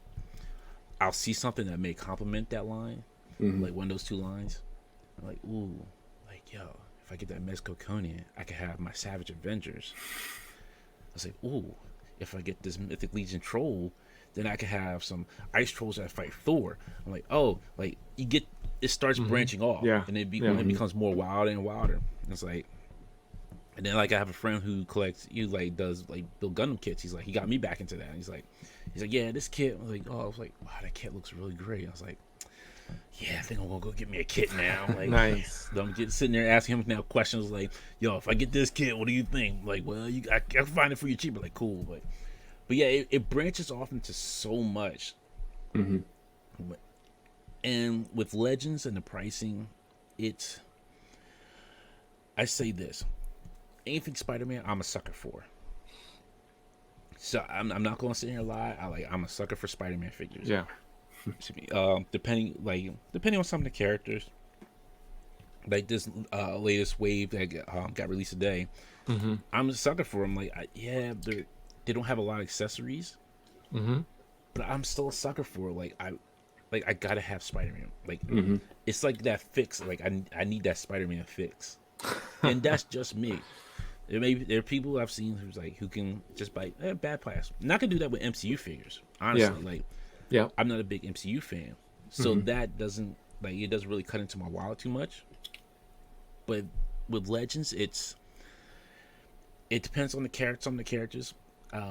I'll see something that may complement that line, like one of those two lines. I'm like, ooh, like yo, if I get that Mezco Conan, I could have my Savage Avengers. I was like, ooh, if I get this Mythic Legion Troll, then I could have some Ice Trolls that fight Thor. I'm like, oh, like it starts branching off, and it becomes more wilder and wilder. It's like, and then like I have a friend who does like build Gundam kits. He's like, he got me back into that. And he's like, yeah, this kit. I was like, wow, that kit looks really great. I was like, yeah, I think I'm gonna go get me a kit now. Like, Nice. So I'm sitting there asking him now questions like, yo, if I get this kit, what do you think? Like, well, I can find it for you cheaper. Like, cool. But yeah, it branches off into so much. And with Legends and the pricing, I say this, anything Spider-Man, I'm a sucker for. So I'm not going to sit here and lie. I'm a sucker for Spider-Man figures. Yeah. Depending on some of the characters, like this latest wave that got released today, I'm a sucker for them. Like, they don't have a lot of accessories, but I'm still a sucker for it. I gotta have Spider-Man. Like, it's like that fix. Like, I need that Spider-Man fix, and that's just me. There are people I've seen who can just buy bad plastic. Not gonna do that with MCU figures, honestly. I'm not a big MCU fan, so that doesn't really cut into my wallet too much. But with Legends, it depends on the character. Some of the characters,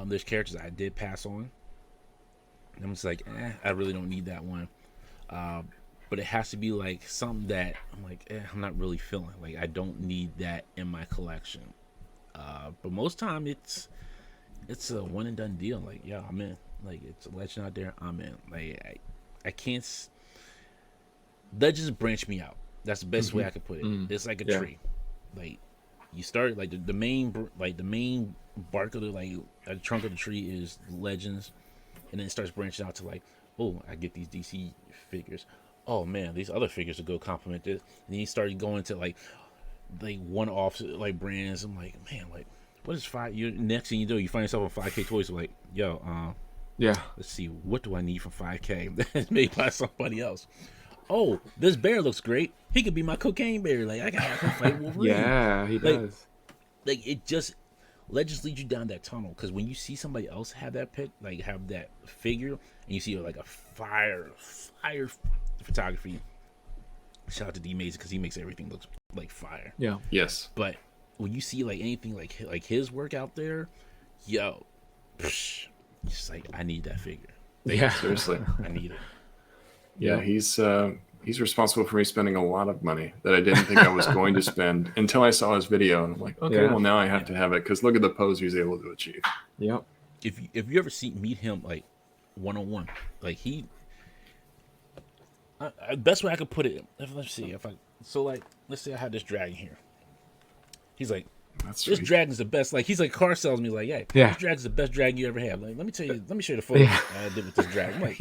there's characters I did pass on. I'm just like, I really don't need that one. But it has to be like something that I'm like, I'm not really feeling. Like, I don't need that in my collection. But most time it's a one and done deal. Like, yeah, I'm in. Like, it's a Legend out there, I'm in. Like, I can't. Legends branch me out. That's the best way I could put it. It's like a tree. Like, you start like the main bark of the trunk of the tree is legends, and then it starts branching out to like, oh, I get these DC figures. Oh man, these other figures will go complement this. And then you start going to like one-off like brands. I'm like, man, like what is five? You next thing you do, you find yourself on 5K toys. Like, yo, yeah, let's see, what do I need from 5K that's made by somebody else? Oh, this bear looks great. He could be my cocaine bear. Like I got to fight Wolverine. Yeah, he does. Like it just leads you down that tunnel, because when you see somebody else have that pick, like have that figure, and you see like a fire photography. Shout out to D Maze because he makes everything look like fire. Yeah. Yes. But when you see like anything like his work out there, yo, it's like I need that figure. Yeah. Seriously. I need it. Yeah, he's responsible for me spending a lot of money that I didn't think I was going to spend until I saw his video, and I'm like, okay, well now I have to have it because look at the pose he's able to achieve. Yep. If you ever meet him like one-on-one, like best way I could put it. Let's see let's say I have this dragon here. He's like, this dragon's the best. Like he's like car salesman. He's like, hey, this dragon's the best dragon you ever had. Like let me show you the photo I did with this dragon. I'm like,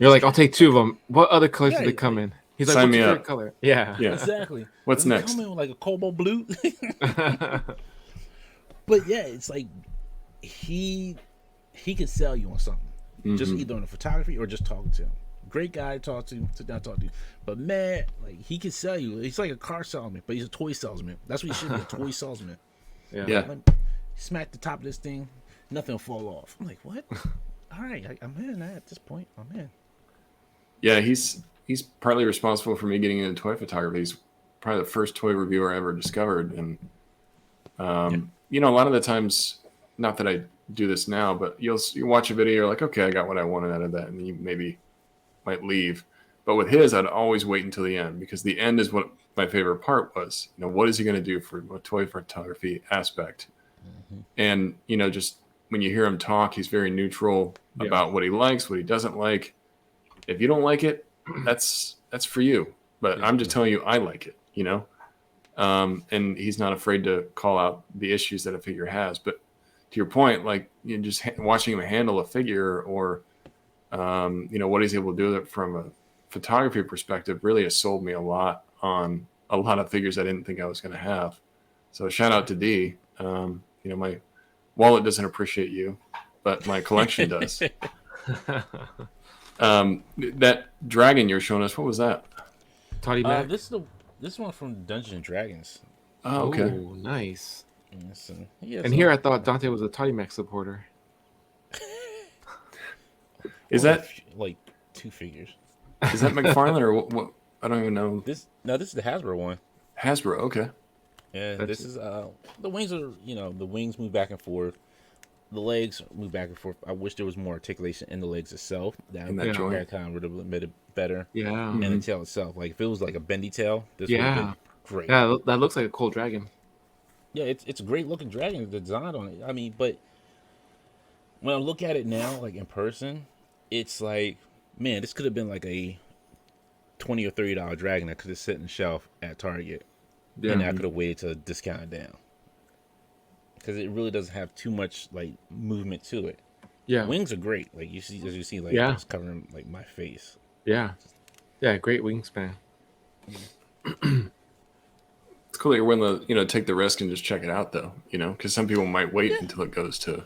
you're like, I'll take 2 of them. What other colors do they come in? He's like, sign what's me your up. favorite color? Yeah. Exactly. What's next? Come in with like a cobalt blue. But yeah, it's like he can sell you on something, just either on the photography or just talking to him. Great guy to talk to, sit down, talk to. But man, like he can sell you. He's like a car salesman, but he's a toy salesman. That's what he should be, a toy salesman. Yeah. Smack the top of this thing, nothing will fall off. I'm like, what? All right, I'm in at this point. I'm in. Yeah, he's partly responsible for me getting into toy photography. He's probably the first toy reviewer I ever discovered, and you know, a lot of the times, not that I do this now, but you watch a video, you're like, okay, I got what I wanted out of that, and you maybe might leave. But with his, I'd always wait until the end, because the end is what my favorite part was. You know, what is he going to do for a toy photography aspect? And you know, just when you hear him talk, he's very neutral about what he likes, what he doesn't like. If you don't like it, that's for you. But I'm just telling you, I like it. You know, and he's not afraid to call out the issues that a figure has. But to your point, like you know, just watching him handle a figure, or you know, what he's able to do with it from a photography perspective really has sold me a lot on a lot of figures I didn't think I was going to have. So shout out to D. You know, my wallet doesn't appreciate you, but my collection does. That dragon you're showing us, what was that? Toddy Mac? This one from Dungeons and Dragons. Oh, okay. Oh, nice. And here I thought Dante was a Toddy Mac supporter. Is that like 2 figures? Is that McFarlane or what? I don't even know. This is the Hasbro one. Hasbro, okay. And this is the wings are, you know, the wings move back and forth. The legs move back and forth. I wish there was more articulation in the legs itself. That kind of would have made it better. Yeah. And the tail itself. Like if it was like a bendy tail, this would have been great. Yeah, that looks like a cool dragon. Yeah, it's a great looking dragon. The design on it. I mean, but when I look at it now, like in person, it's like, man, this could have been like a $20 or $30 dragon that could have sit in the shelf at Target. Yeah. And I could have waited to discount it down, because it really doesn't have too much like movement to it. Yeah, wings are great. Like you see, like it's covering like my face. Yeah, great wingspan. It's cool that you're willing to take the risk and just check it out, though. You know, because some people might wait until it goes to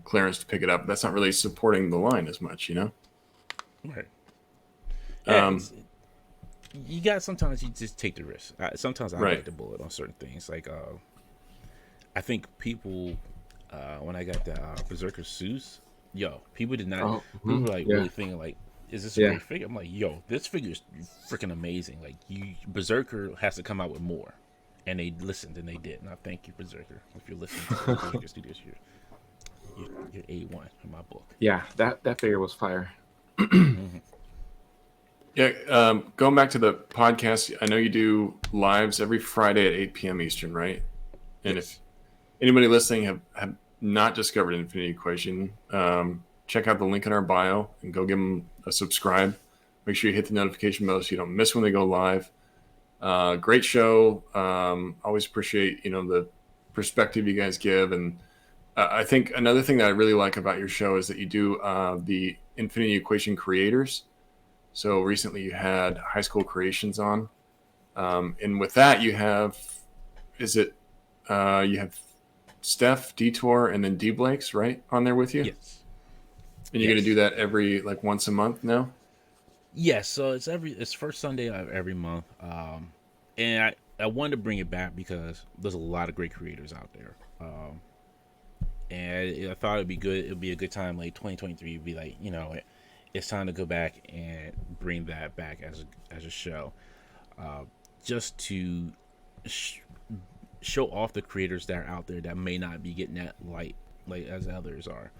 clearance to pick it up. That's not really supporting the line as much, you know. Right. Yeah, you got sometimes you just take the risk. Sometimes I bite the bullet on certain things. Like I think people when I got the Berserker suits, people did not. People were like really thinking like, is this a great figure? I'm like, this figure is freaking amazing. Like Berserker has to come out with more, and they listened and they did. And I thank you, Berserker, if you're listening to Berserker Studios here. You're A1 in my book. Yeah, that figure was fire. Yeah, going back to the podcast, I know you do lives every Friday at 8 p.m. Eastern, right? And if anybody listening have not discovered Infinity Equation, check out the link in our bio and go give them a subscribe. Make sure you hit the notification bell so you don't miss when they go live. Great show. Always appreciate the perspective you guys give, and I think another thing that I really like about your show is that you do the Infinity Equation creators. So recently you had High School Creations on, and with that you have, you have Steph, Detour, and then D Blake's right on there with you. Yes. And you're going to do that every once a month now. Yes, so it's first Sunday of every month, and I wanted to bring it back because there's a lot of great creators out there, and I thought it'd be good. It'd be a good time, like 2023, would be like, it's time to go back and bring that back as a show, just to show off the creators that are out there that may not be getting that light like as others are,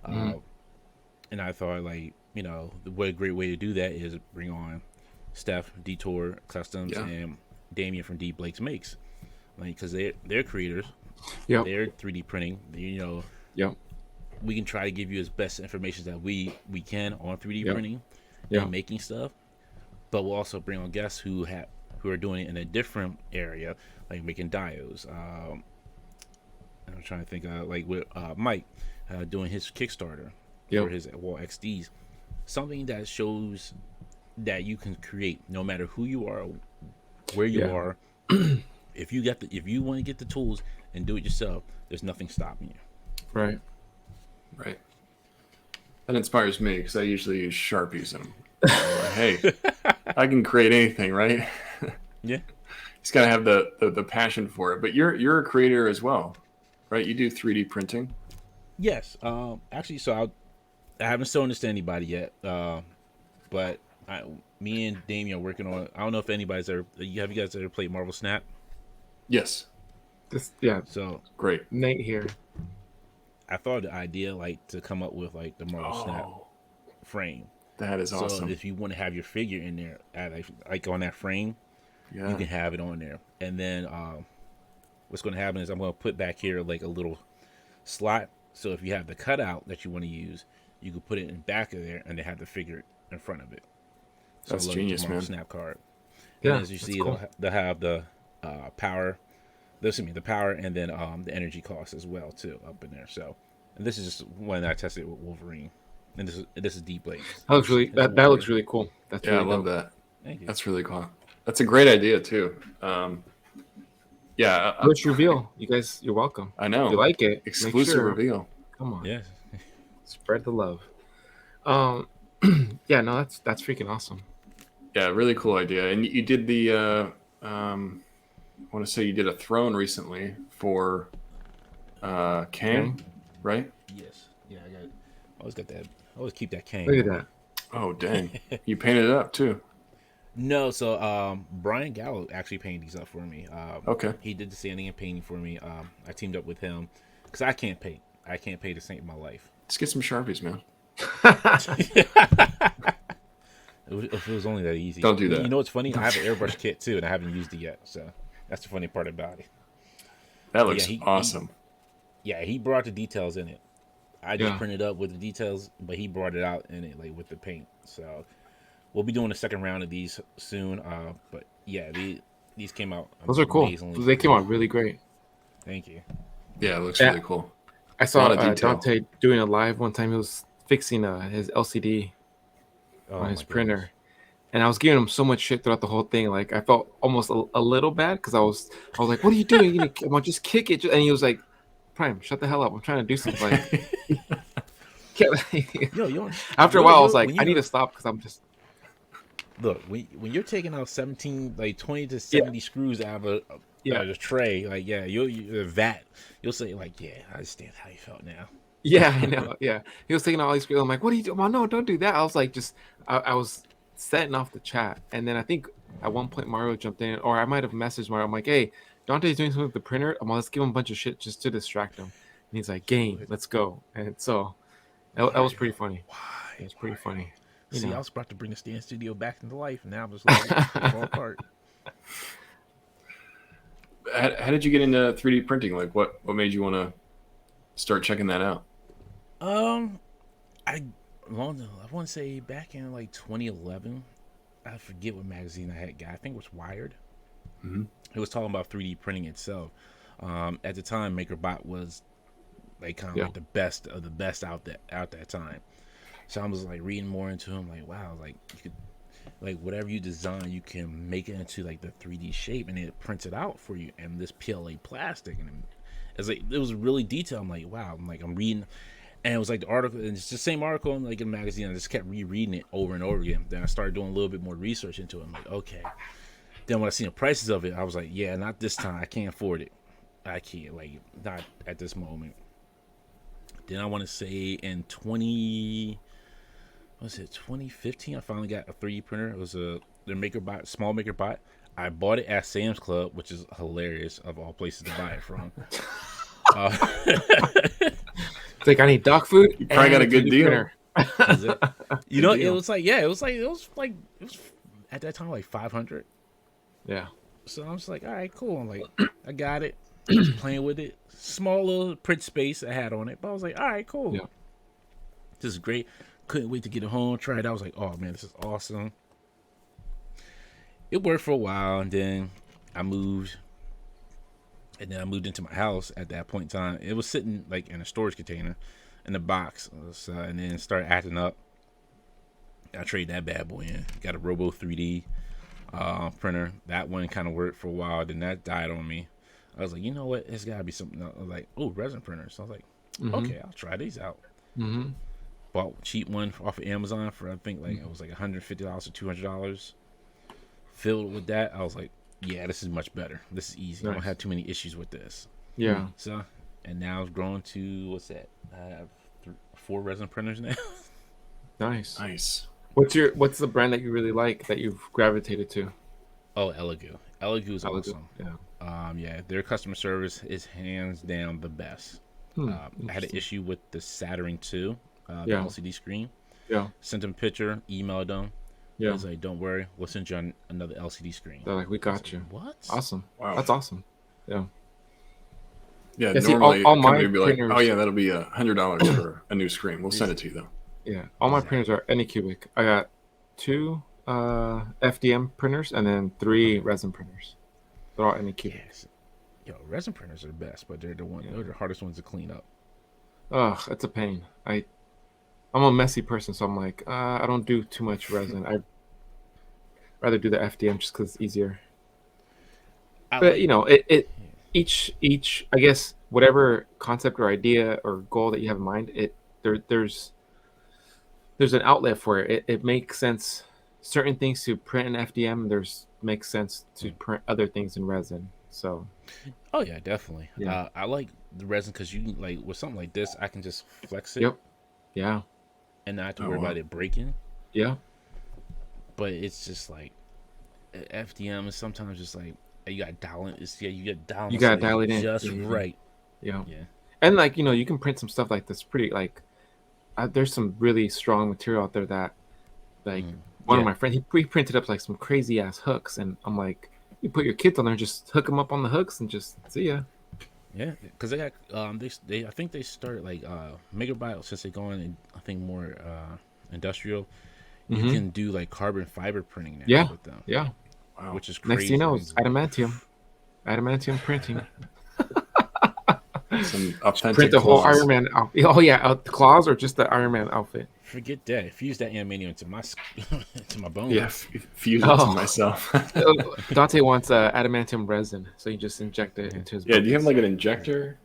and I thought what a great way to do that is bring on Steph, Detour Customs, and Damien from D Blake's Makes, because they're creators. Yep. They're 3D printing. Yep. We can try to give you as best information that we can on 3D printing and making stuff, but we'll also bring on guests who are doing it in a different area, like making diodes. I'm trying to think with Mike doing his Kickstarter for his Wall XDs. Something that shows that you can create no matter who you are, where you are. If you want to get the tools and do it yourself, there's nothing stopping you. Right. That inspires me because I usually use Sharpies and hey, I can create anything, right? Yeah. He's got to have the passion for it. But you're a creator as well, right? You do 3D printing. Yes. Actually, so I haven't shown this to anybody yet, but me and Damien are working on. I don't know if anybody's ever. Have you guys ever played Marvel Snap? Yes. So great. Nate here. I thought the idea to come up with the Marvel Snap frame. That is awesome. So if you want to have your figure in there, like on that frame, you can have it on there. And then what's going to happen is I'm going to put back here a little slot. So if you have the cutout that you want to use, you can put it in the back of there and they have the figure in front of it. So that's genius, man. Snap card. Yeah, and as you see, cool. they'll have the power. The power and then the energy cost as well too up in there. So, and this is just one that I tested with Wolverine, and this is Deep Blade. That looks really that looks really cool. That's really I love dope. that. Thank you. That's really cool. That's a great idea too. Which reveal, you guys, you're welcome. I know. If you like it, exclusive reveal. Come on, Yes. spread the love. No, that's freaking awesome. Yeah, really cool idea. And you did the I want to say you did a throne recently for Kang, right? Yes. Yeah, I got. Always got that. Always keep that Kang. Look at that. Oh dang! You painted it up too. No, so Brian Gallo actually painted these up for me. Okay. He did the sanding and painting for me. I teamed up with him because I can't paint. I can't paint a saint in my life. Let's get some Sharpies, man. If it was only that easy. Don't do that. You know what's funny? I have an airbrush kit too, and I haven't used it yet. So that's the funny part about it. That looks awesome. He brought the details in it. I just printed up with the details, but he brought it out in it with the paint. So we'll be doing a second round of these soon. But yeah, these came out. Those are cool. They came out really great. Thank you. Yeah, it looks really cool. I saw Dante doing a live one time. He was fixing his LCD on his printer. And I was giving him so much shit throughout the whole thing. I felt almost a little bad because I was like, "What are you doing? Come on, just kick it." And he was like, "Prime, shut the hell up! I'm trying to do something." After a while, I was like, "I need to stop because I'm just." Look, when you're taking out 20 to 70 screws out of a tray, you'll vat. You'll say I understand how you felt now. Yeah, I know. Yeah, he was taking out all these screws. I'm like, "What are you doing?" Well, no, don't do that. I was like, I was setting off the chat, and then I think at one point Mario jumped in, or I might have messaged Mario. I'm like, "Hey, Dante's doing something with the printer. Let's give him a bunch of shit just to distract him." And he's like, "Game, let's go." And so that was pretty funny. It was pretty funny. I was about to bring the Stand Studio back into life, and now I'm just fall apart. How did you get into 3D printing? What made you want to start checking that out? I want to say back in 2011. I forget what magazine I had got. I think it was Wired. Mm-hmm. It was talking about 3D printing itself. At the time, MakerBot was like kind of like the best of the best out that time. So I was like reading more into him, like wow, like you could like whatever you design, you can make it into like the 3D shape, and it prints it out for you. And this PLA plastic, and it's like it was really detailed. I'm like wow, I'm reading, and it was like the article, and it's the same article in like a magazine. I just kept rereading it over and over again. Then I started doing a little bit more research into it. I'm like okay. Then when I seen the prices of it, I was like yeah, not this time. I can't afford it. I can't, like, not at this moment. Then I want to say in 2015, I finally got a 3D printer. It was their MakerBot, small MakerBot. I bought it at Sam's Club, which is hilarious, of all places to buy it from. It's like I need dog food. You probably got a good deal. You know, it was like it was at that time like 500. Yeah. So I was like, all right, cool. I'm like, I got it. Just playing with it. Small little print space I had on it, but I was like, all right, cool. Yeah. This is great. Couldn't wait to get it home, try it out. I was like, oh man, this is awesome. It worked for a while, and then I moved. And then I moved into my house at that point in time. It was sitting like in a storage container in a box. And then it started acting up. I traded that bad boy in. Got a Robo 3D printer. That one kind of worked for a while. Then that died on me. I was like, you know what? It's got to be something else. I was like, oh, resin printers. So I was like, okay, I'll try these out. Bought a cheap one off of Amazon for, I think, like it was like $150 or $200. Filled with that. I was like, yeah, this is much better. This is easy. Nice. I don't have too many issues with this. Yeah. So, and now it's grown to, what's that? I have 4 resin printers now. Nice. What's the brand that you really like that you've gravitated to? Oh, Elegoo. Elegoo is awesome. Yeah. Yeah, their customer service is hands down the best. I had an issue with the Saturn 2, the LCD screen. Yeah. Sent them a picture, emailed them. Yeah. I was like, don't worry, we'll send you another LCD screen. They're like, we got you. Like, what? Awesome. Wow. That's awesome. Yeah. Yeah, see, normally all a my company would be like, printers- oh yeah, that'll be $100 for a new screen. We'll send it to you though. Yeah. All my printers are Anycubic. I got 2 FDM printers and then 3 resin printers. They're all Anycubic. Yes. Yo, resin printers are the best, but they're the hardest ones to clean up. Ugh, it's a pain. I'm a messy person, so I'm like, I don't do too much resin. I'd rather do the FDM just because it's easier. But you know, each I guess whatever concept or idea or goal that you have in mind, there's an outlet for it. It makes sense. Certain things to print in FDM, makes sense to print other things in resin. So. Oh yeah, definitely. Yeah. I like the resin because you can, like, with something like this, I can just flex it. Yep. Yeah. And not have to worry about it breaking. Yeah. But it's just like FDM is sometimes just like you got to dial it. You got to dial it in just right. Yeah. And like, you know, you can print some stuff like this pretty like there's some really strong material out there that like one of my friends he printed up like some crazy ass hooks, and I'm like, you put your kids on there and just hook them up on the hooks and just see ya. Yeah, because they got I think they started like MakerBot, since they're going I think more industrial. You can do like carbon fiber printing now with them. Yeah. Wow. Which is crazy. Next thing you know, it's adamantium printing. Some authentic print the whole Iron Man outfit. Oh yeah, the claws or just the Iron Man outfit. Forget that. Fuse that animanium into my bone. Yeah, fuse it to myself. Dante wants adamantium resin, so you just inject it into his. Yeah, do you have like an injector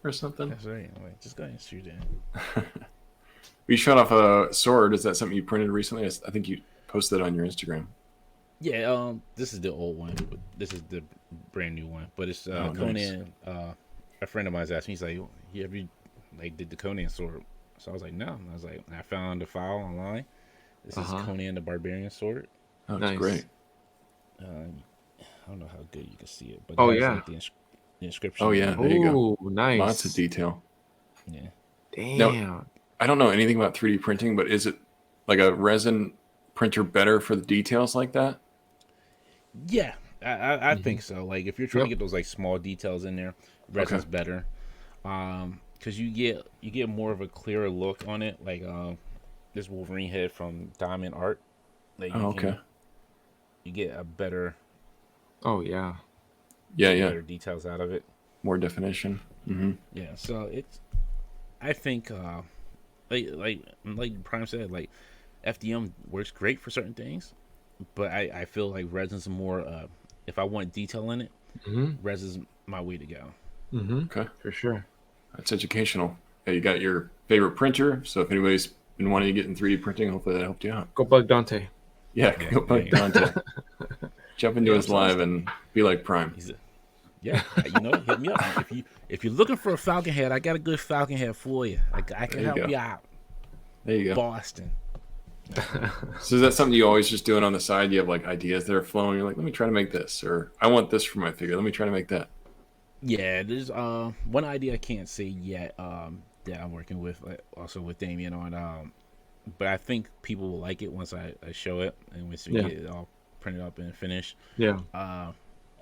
or something? That's right. Like, just go ahead and shoot it. You shot off a sword. Is that something you printed recently? I think you posted it on your Instagram. Yeah, this is the old one. This is the brand new one. But it's Conan. Nice. A friend of mine's asked me, he's like, have you like did the Conan sword? So I was like, no. And I was like, I found a file online. This is Conan the Barbarian sword. Oh, that's great. I don't know how good you can see it, but like the inscription. Oh yeah, there you go. Nice. Lots of detail. Yeah. Damn. Now, I don't know anything about 3D printing, but is it like a resin printer better for the details like that? Yeah, I think so. Like if you're trying to get those like small details in there, resin's better. Because you get more of a clearer look on it. Like this Wolverine head from Diamond Art. Like you get a better. Oh yeah. Better details out of it. more definition. Yeah, so it's I think like Prime said, like FDM works great for certain things, but I feel like resin's more. If I want detail in it, resin's my way to go. Okay, for sure. that's educational. Yeah, you got your favorite printer. So if anybody's been wanting to get in 3D printing, hopefully that helped you out. Go bug Dante. Yeah, Yeah, go bug yeah. Dante. Jump into his live and be like Prime. Yeah, hit me up if you're looking for a Falcon head. I got a good Falcon head for you. I can you help go. you out. There you go. Boston. So is that something you always just doing on the side? You have like ideas that are flowing. You're like, let me try to make this, or I want this for my figure. Let me try to make that. Yeah, there's one idea I can't say yet that I'm working with, also with Damien on, but I think people will like it once I show it and once we get it all printed up and finished. Yeah.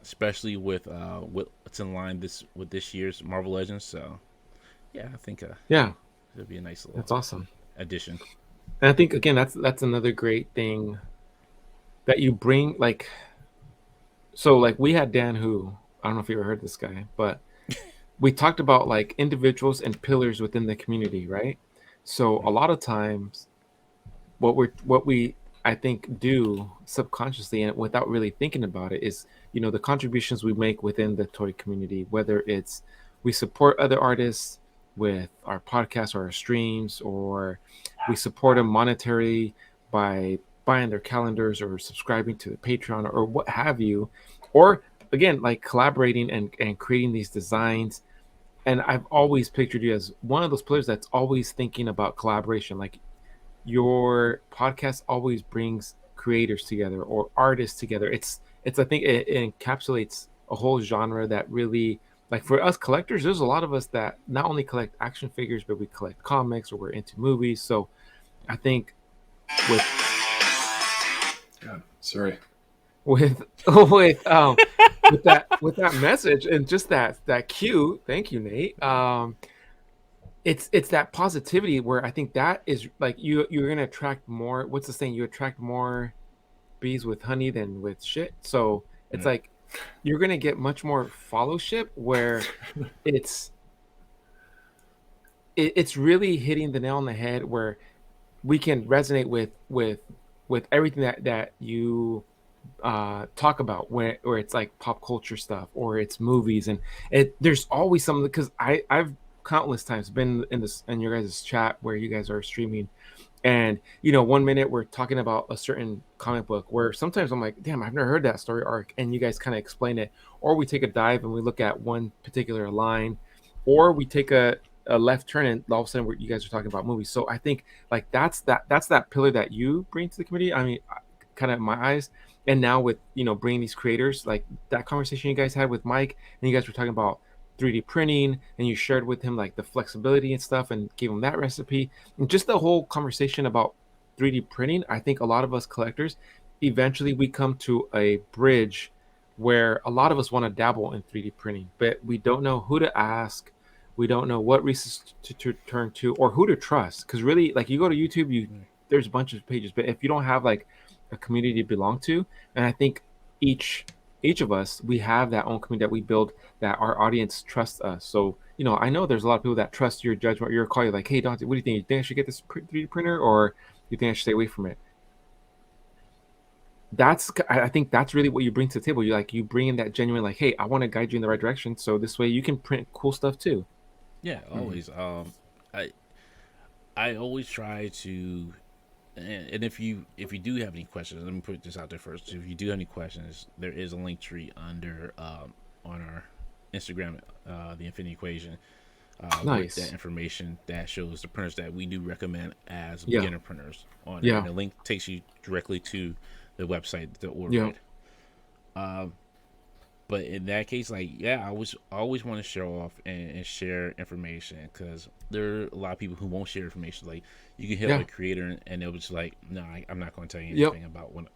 Especially with what's in line with this year's Marvel Legends. So yeah, I think Yeah, it'll be a nice little that's awesome addition. And I think again that's another great thing that you bring. Like, so like we had Dan, who I don't know if you ever heard this guy, but we talked about like individuals and pillars within the community, right? So a lot of times what we I think do subconsciously and without really thinking about it is, the contributions we make within the toy community, whether it's we support other artists with our podcasts or our streams, or we support them monetary by buying their calendars or subscribing to the Patreon or what have you, or again, like collaborating and creating these designs. And I've always pictured you as one of those players that's always thinking about collaboration. Like your podcast always brings creators together or artists together. It's I think it encapsulates a whole genre that really, like for us collectors, there's a lot of us that not only collect action figures, but we collect comics or we're into movies. So I think with Sorry. with with that message and just that cue, thank you, Nate. It's that positivity where I think that is like you're gonna attract more. What's the saying? You attract more bees with honey than with shit. So it's like you're gonna get much more followship where it's really hitting the nail on the head where we can resonate with everything that you talk about where it's like pop culture stuff or it's movies, and there's always something, because I've countless times been in your guys' chat where you guys are streaming, and 1 minute we're talking about a certain comic book where sometimes I'm like, damn, I've never heard that story arc, and you guys kind of explain it, or we take a dive and we look at one particular line, or we take a left turn and all of a sudden you guys are talking about movies. So I think like that's that pillar that you bring to the community. I mean, kind of in my eyes. And now with bringing these creators, like that conversation you guys had with Mike, and you guys were talking about 3D printing, and you shared with him like the flexibility and stuff and gave him that recipe, and just the whole conversation about 3D printing. I think a lot of us collectors, eventually we come to a bridge where a lot of us want to dabble in 3D printing, but we don't know who to ask. We don't know what resources to turn to or who to trust. Because really, like you go to YouTube, there's a bunch of pages, but if you don't have like a community to belong to, and I think each of us, we have that own community that we build, that our audience trusts us. So I know there's a lot of people that trust your judgment, your call. You're like, hey Dante, what do you think? You think I should get this 3D printer, or you think I should stay away from it? I think that's really what you bring to the table. You bring in that genuine, like, hey, I want to guide you in the right direction, so this way you can print cool stuff too. Yeah, always. I always try to, and if you do have any questions, let me put this out there first. If you do have any questions, there is a link tree under on our Instagram, the Infinity Equation, Nice. with that information that shows the printers that we do recommend as beginner printers on it. Yeah. And the link takes you directly to the website to order it. But in that case, like, I always want to show off and share information, because there are a lot of people who won't share information. Like, you can hit a creator and they'll just like, no, I'm not going to tell you anything about when,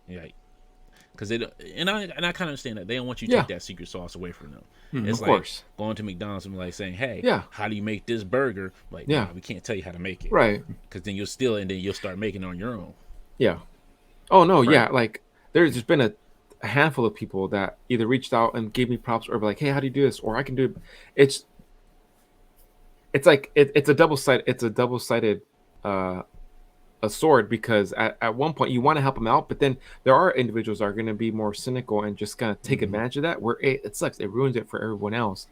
because they don't, and I kind of understand that they don't want you to take that secret sauce away from them. It's of like course. going to McDonald's and like saying, hey, how do you make this burger? Like, Yeah. nah, we can't tell you how to make it, Right. Because then you'll steal it and then you'll start making it on your own. Yeah. Oh no, Right. yeah. Like there's been a handful of people that either reached out and gave me props or be like, hey, how do you do this? Or I can do it. It's like it's a double-sided uh a sword, because at one point you want to help them out, but then there are individuals that are going to be more cynical and just kind of take advantage of that, where it sucks, it ruins it for everyone else.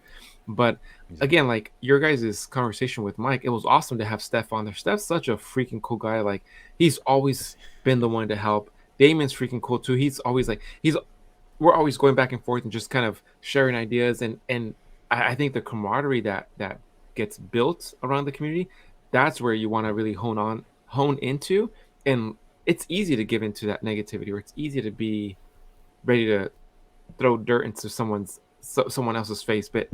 But again, like your guys' conversation with Mike, it was awesome to have Steph on there. Steph's such a freaking cool guy. Like, he's always been the one to help. Damon's freaking cool too. He's always like, we're always going back and forth and just kind of sharing ideas, and I think the camaraderie that gets built around the community, that's where you want to really hone into. And it's easy to give into that negativity, or it's easy to be ready to throw dirt into someone else's face. But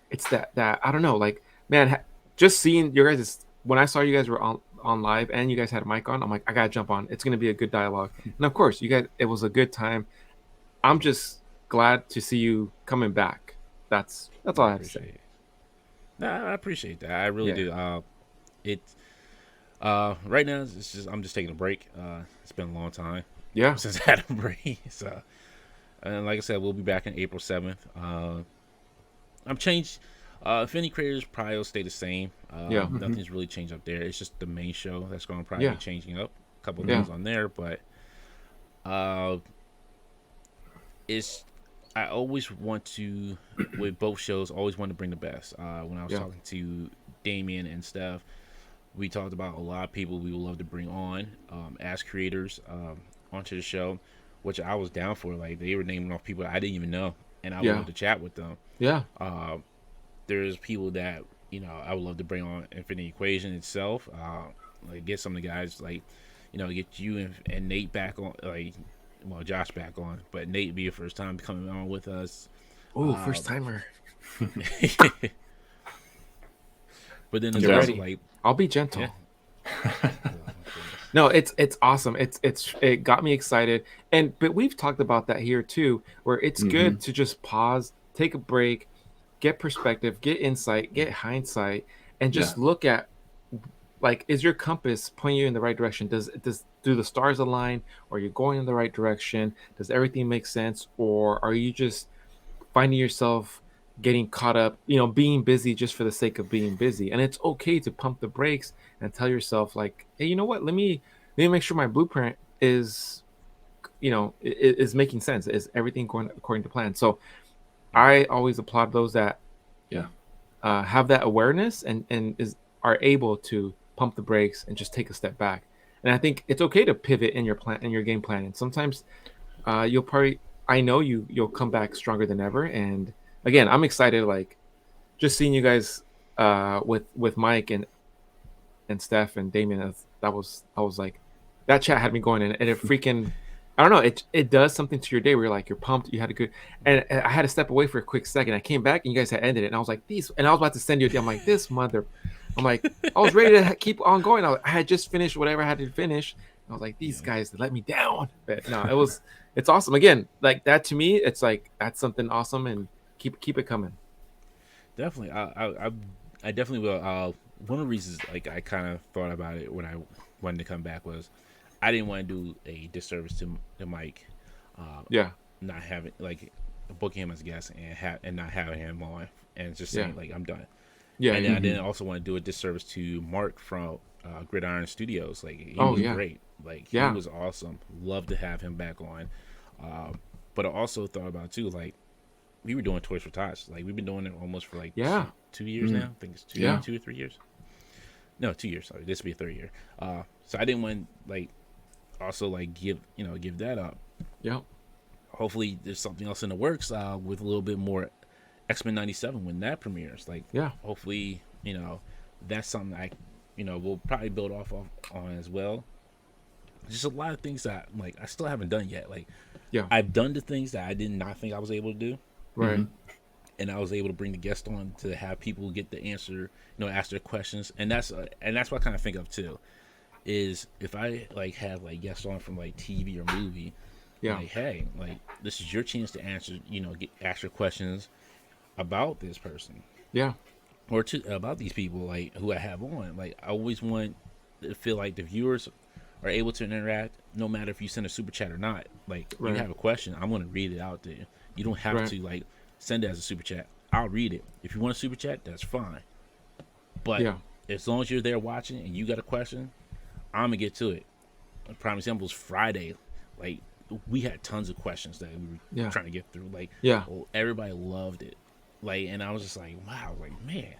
it's that I don't know, like, man, just seeing your guys, when I saw you guys were on live and you guys had a mic on, I'm like, I gotta jump on. It's gonna be a good dialogue. And of course, you guys, it was a good time. I'm just glad to see you coming back. That's all I have to say. Nah, I appreciate that. I really do. It right now it's just I'm just taking a break. It's been a long time. Yeah. Since I had a break. So, and like I said, we'll be back on April 7th. I'm changed. Affinity Creators probably will stay the same. Nothing's really changed up there. It's just the main show that's going to probably be changing up. A couple of things on there, but it's I always want to, with both shows, always want to bring the best. When I was talking to Damien and Steph, we talked about a lot of people we would love to bring on as creators onto the show, which I was down for. Like, they were naming off people I didn't even know, and I would love to chat with them. Yeah. There's people that, you know, I would love to bring on Infinity Equation itself. Like, get some of the guys, like, you know, get you and Nate back on, like, well, Josh back on, but Nate be your first time coming on with us. Oh, first timer. But then there's also, like, I'll be gentle. No, it's awesome. It got me excited, but we've talked about that here too, where it's good to just pause, take a break, get perspective, get insight, get hindsight, and just look at, like, is your compass pointing you in the right direction? Do the stars align? Or are you going in the right direction? Does everything make sense? Or are you just finding yourself getting caught up, you know, being busy just for the sake of being busy? And it's okay to pump the brakes and tell yourself, like, hey, you know what? Let me make sure my blueprint is, you know, is making sense. Is everything going according to plan? So I always applaud those that have that awareness and are able to pump the brakes and just take a step back. And I think it's okay to pivot in your plan, in your game plan. And sometimes I know you'll come back stronger than ever. And again, I'm excited, like, just seeing you guys with Mike and Steph and Damien. I was like, that chat had me going, and it freaking, I don't know, it does something to your day where you're like, you're pumped, you had a good, and I had to step away for a quick second. I came back and you guys had ended it, and I was like, and I was about to send you I'm like, I'm like, I was ready to keep on going. I had just finished whatever I had to finish. I was like, these guys let me down. But no, it's awesome. Again, like, that to me, it's like, that's something awesome, and keep it coming. Definitely. I definitely will. One of the reasons, like, I kind of thought about it when I wanted to come back was I didn't want to do a disservice to Mike. Not having, like, booking him as a guest and not having him on, and just saying, like, I'm done. Yeah. And then I didn't also want to do a disservice to Mark from Gridiron Studios. Like, he was great. Like, he was awesome. Love to have him back on. But I also thought about too, like, we were doing Toys for Tots. Like, we've been doing it almost for like 2 years now. I think it's 2 or 3 years. No, 2 years. Sorry, this will be a third year. So I didn't want, like, also, like, give that up. Yeah. Hopefully there's something else in the works with a little bit more X-Men 97 when that premieres. Like, hopefully, you know, that's something I, you know, we'll probably build off on as well. Just a lot of things that, like, I still haven't done yet. Like, I've done the things that I did not think I was able to do. Right. And I was able to bring the guest on to have people get the answer, you know, ask their questions. And that's what I kind of think of too, is if I, like, have, like, guests on from, like, TV or movie, like, hey, like, this is your chance to answer, you know, ask your questions about this person. Yeah. Or about these people, like, who I have on. Like, I always want to feel like the viewers are able to interact, no matter if you send a super chat or not. Like, you have a question, I'm going to read it out there. You don't have to like send it as a super chat. I'll read it. If you want a super chat, that's fine. But as long as you're there watching and you got a question, I'm gonna get to it. A prime example is Friday. Like, we had tons of questions that we were trying to get through. Like, everybody loved it. Like, and I was just like, wow, like, man,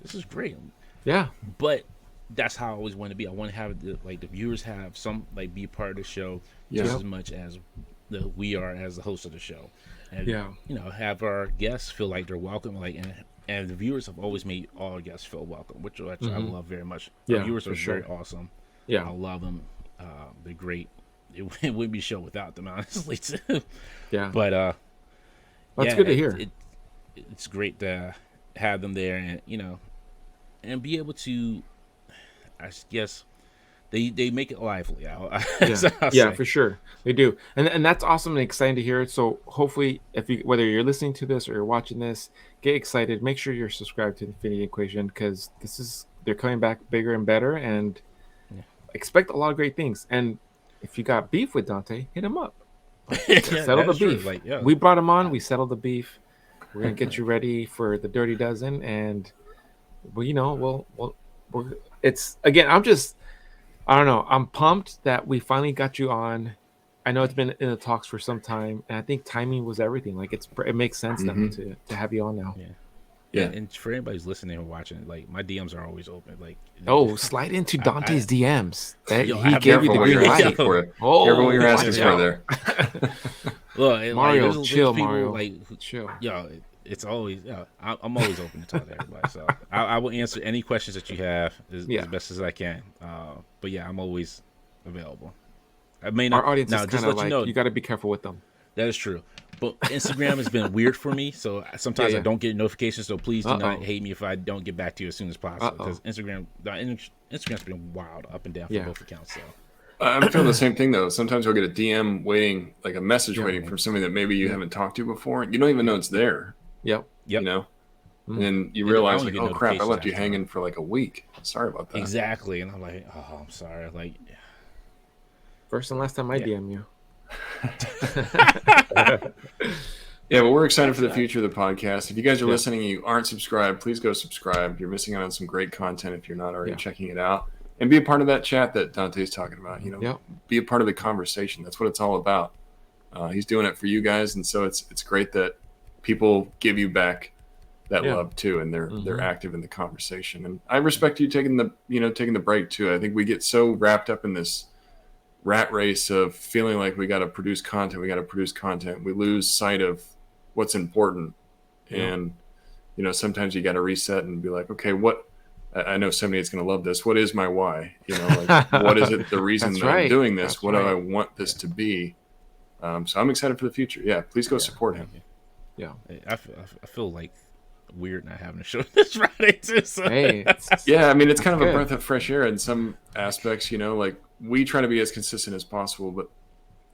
this is great. Yeah. But that's how I always want to be. I want to have the viewers have some, like, be a part of the show just as much as we are as the host of the show. And, you know, have our guests feel like they're welcome. Like, and the viewers have always made all our guests feel welcome, which I love very much. Our viewers are very awesome. Yeah, I love them. They're great. It wouldn't be a show without them, honestly, too. Yeah. But that's good to hear. It's great to have them there, and, you know, and be able to, I guess, they make it lively. Yeah, for sure, they do, and that's awesome and exciting to hear. So hopefully, whether you're listening to this or you're watching this, get excited. Make sure you're subscribed to Infinity Equation, because they're coming back bigger and better, and expect a lot of great things. And if you got beef with Dante, hit him up. Settle the beef. Like, we brought him on. We settled the beef. We're gonna get you ready for the Dirty Dozen, and well, you know, it's again. I don't know. I'm pumped that we finally got you on. I know it's been in the talks for some time, and I think timing was everything. Like, it makes sense now to have you on now. Yeah. And for anybody who's listening and watching, like, my DMs are always open. Like, slide into Dante's DMs. He gave you the green light for it. Everyone you're asking for there. Well, Mario, like, chill, people, Mario. like, chill. It's always I'm always open to talk to everybody. So I will answer any questions that you have as best as I can. But yeah, I'm always available. I may not. Our audience is just kind of let like, you know, you got to be careful with them. That is true. But Instagram has been weird for me, so sometimes I don't get notifications. So please do not hate me if I don't get back to you as soon as possible, because Instagram's been wild up and down for both accounts. So I'm feeling the same thing though. Sometimes I'll get a DM waiting, like a message waiting from somebody that maybe you haven't talked to before. You don't even know it's there. Yep. You know, and then you realize, like, oh crap, I left you hanging for like a week. Sorry about that. Exactly, and I'm like, oh, I'm sorry. Like, first and last time I DM you. Yeah, but we're excited for the future of the podcast. If you guys are listening and you aren't subscribed, please go subscribe. You're missing out on some great content if you're not already checking it out. And be a part of that chat that Dante's talking about. You know, be a part of the conversation. That's what it's all about. He's doing it for you guys, and so it's great that people give you back that love too, and they're active in the conversation. And I respect you taking the break too. I think we get so wrapped up in this rat race of feeling like we got to produce content. We lose sight of what's important. And you know, sometimes you got to reset and be like, okay, what, I know somebody is going to love this. What is my why? You know, like, what is it, the reason that I'm doing this? What do I want this to be? So I'm excited for the future. Yeah, please go support him. Yeah, I feel like weird not having a show this Friday too. So. Yeah, I mean, it's kind of a breath of fresh air in some aspects. You know, like, we try to be as consistent as possible, but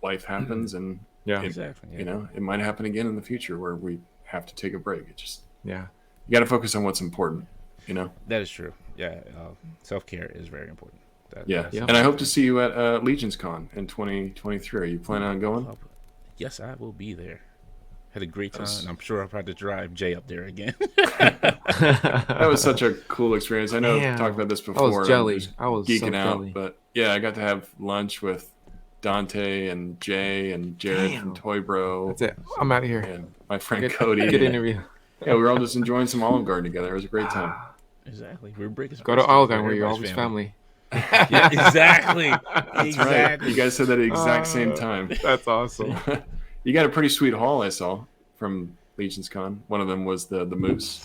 life happens, and you know, it might happen again in the future where we have to take a break. It just you got to focus on what's important. You know, that is true. Yeah, self-care is very important. And I hope to see you at Legions Con in 2023. Are you planning on going? Yes, I will be there. Had a great time, and I'm sure I'll probably drive Jay up there again. That was such a cool experience. I know I've talked about this before. I was jelly. I was geeking so out, jelly. But yeah, I got to have lunch with Dante and Jay and Jared from Toy Bro. That's it. I'm out of here. And my friend Cody. Good interview. Yeah, we were all just enjoying some Olive Garden together. It was a great time. Exactly. We're breaking. Go to Olive Garden where you're always family. Yeah, exactly. That's right. You guys said that at the exact same time. That's awesome. You got a pretty sweet haul I saw from Legions Con. One of them was the moose.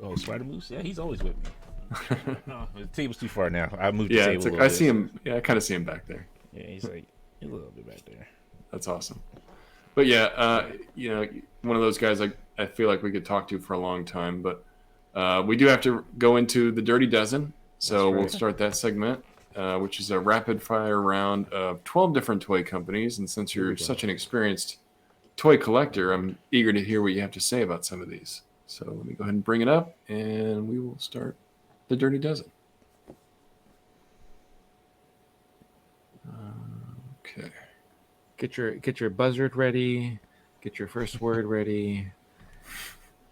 Oh, Spider Moose? Yeah, he's always with me. No, the table's too far now. I moved the Yeah, table. it's like, I see him. Yeah, I kind of see him back there. Yeah, he's like a little bit back there. That's awesome. But yeah, you know, one of those guys I feel like we could talk to for a long time. But we do have to go into the Dirty Dozen. So we'll start that segment, which is a rapid fire round of 12 different toy companies. And since you're such an experienced toy collector, I'm eager to hear what you have to say about some of these. So let me go ahead and bring it up, and we will start the Dirty Dozen. Okay. Get your buzzard ready. Get your first word ready.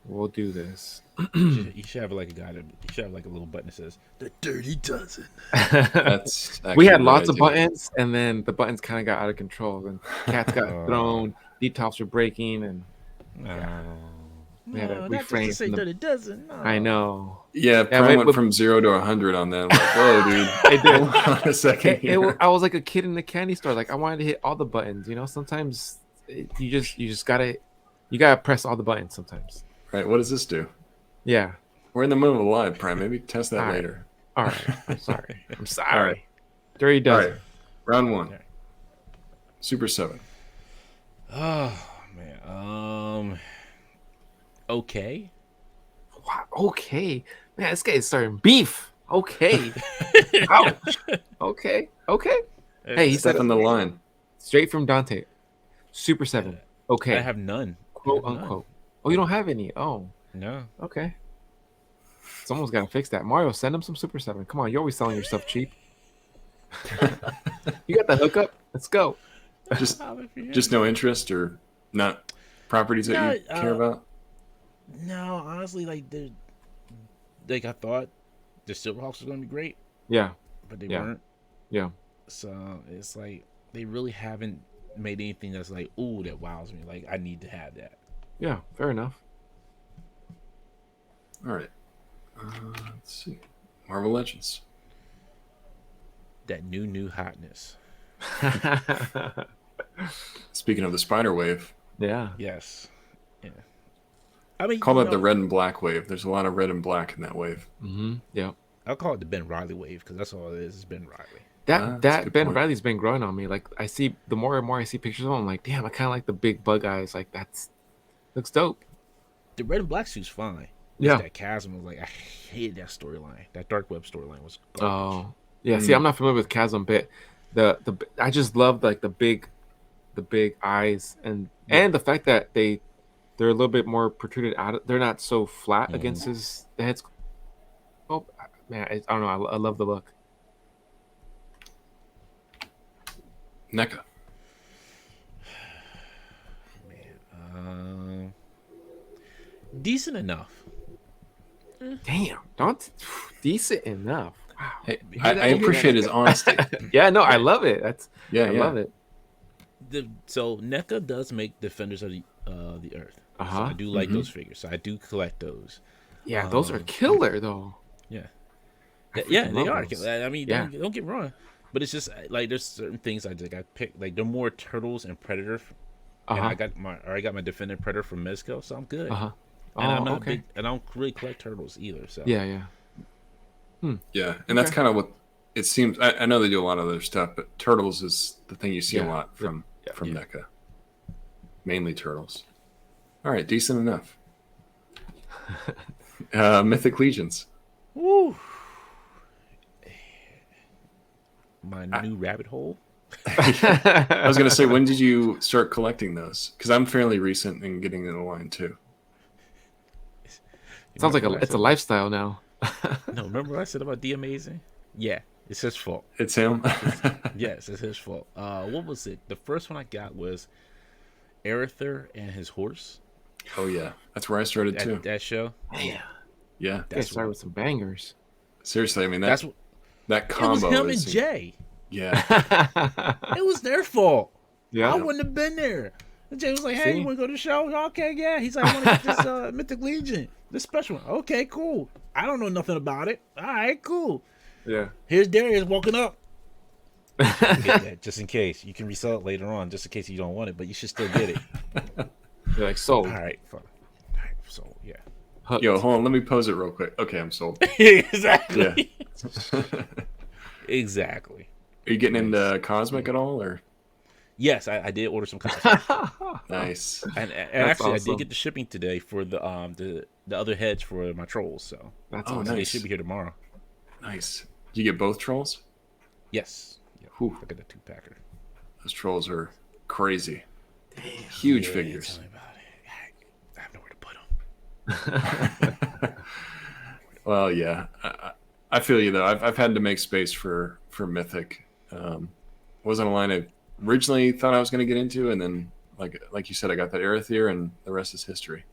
We'll do this. You should have like a guy. You should have like a little button that says "The Dirty Dozen." That's We had actually lots what of I do. buttons, and then the buttons kind of got out of control. And cats got thrown, detops were breaking, and we had to No, not just refrain to say from the. Dirty Dozen. No. I know. Yeah, Prime went from 0 to 100 on that. I'm like, whoa, dude. It did. Hold on a second here. I was like a kid in the candy store. Like I wanted to hit all the buttons. You know, sometimes you just gotta press all the buttons. Sometimes. Right, what does this do? Yeah. We're in the middle of a live, Prime. Maybe test that later. All right. I'm sorry. I'm sorry. All right. Dirty Dozen. All right. Round 1. Super 7. Oh man. Okay. Wow, okay. Man, this guy is starting beef. Okay. Ouch. Okay. Hey, he Step said on the line. straight from Dante. Super 7. Okay. I have none. Quote unquote. Oh, you don't have any. Oh, No. okay. Someone's got to fix that. Mario, send him some Super 7. Come on, you're always selling your stuff cheap. You got the hookup? Let's go. Just no interest or not properties that you care about? No, honestly, like I thought the Silverhawks was gonna be great, Yeah. but they Yeah. weren't. Yeah. So it's like they really haven't made anything that's like, ooh, that wows me. Like I need to have that. Yeah. Fair enough. All right. Let's see. Marvel Legends. That new hotness. Speaking of the spider wave, Yeah. Yes. Yeah. I mean, call that the red and black wave. There's a lot of red and black in that wave. Mm-hmm. Yeah. I'll call it the Ben Riley wave because that's all it is Ben Riley. That's a That good Ben point. Riley's been growing on me. Like I see the more and more I see pictures of him, I'm like, damn, I kind of like the big bug eyes. Like that's looks dope. The red and black suit's fine. Yeah. That chasm was like I hated that storyline. That dark web storyline was garbage. Oh, yeah. See, I'm not familiar with Chasm, but the I just love like the big eyes and the fact that they're a little bit more protruded out. They're not so flat against the heads. Oh man, I don't know. I love the look. NECA. Decent enough. Damn, don't decent enough. Wow. Hey, I appreciate his honesty. Yeah, no, I love it. I love it. So NECA does make Defenders of the Earth. So Uh-huh. I do like those figures. So I do collect those. Yeah, those are killer though. Yeah. I Yeah, freaking they love are. those. I mean, Yeah. don't get me wrong, but it's just like there's certain things I pick. Like they're more Turtles and Predator, and I already got my Defender Predator from Mezco, so I'm good. Uh-huh. And I'm not okay. big, and I don't really collect Turtles either. So Yeah. Yeah, and that's kind of what it seems. I know they do a lot of other stuff, but Turtles is the thing you see a lot from NECA. Mainly Turtles. All right, decent enough. Mythic Legions. Woo. My new rabbit hole. I was going to say, when did you start collecting those? Because I'm fairly recent in getting in the line too. Sounds like it's a lifestyle now. No, remember what I said about D Amazing? Yeah, it's his fault. It's him. Yes, it's his fault. What was it? The first one I got was Arether and his horse. Oh yeah, that's where I started too. That show. Yeah. Yeah, They started with some bangers. seriously. I mean, That that it combo. was him is, and Jay. Yeah, It was their fault. Yeah. I wouldn't have been there. And Jay was like, "Hey, See? you want to go to the show? Okay, yeah." He's like, "I want to get this Mythic Legion, this special one." Okay, cool. I don't know nothing about it. All right, cool. Yeah. Here's Darius walking up. Get that, just in case you can resell it later on, just in case you don't want it, but you should still get it. You're like sold. All right, fine. All right, so yeah. Hooked. yo, hold on. Let me pose it real quick. Okay, I'm sold. Exactly. Yeah. Exactly. Are you getting into Cosmic at all, or Yes, I did order some costumes. nice? And actually, I awesome. did get the shipping today for the other heads for my trolls. So That's Oh, awesome. nice. they should be here tomorrow. Nice. Did you get both trolls? Yes. Yeah, Whew. look at the 2-packer. Those trolls are crazy. Huge Yeah, figures. tell me about it. I have nowhere to put them. Well, yeah, I feel you though. I've had to make space for Mythic. Wasn't a line I originally thought I was going to get into, and then like you said, I got that Arethyr, and the rest is history.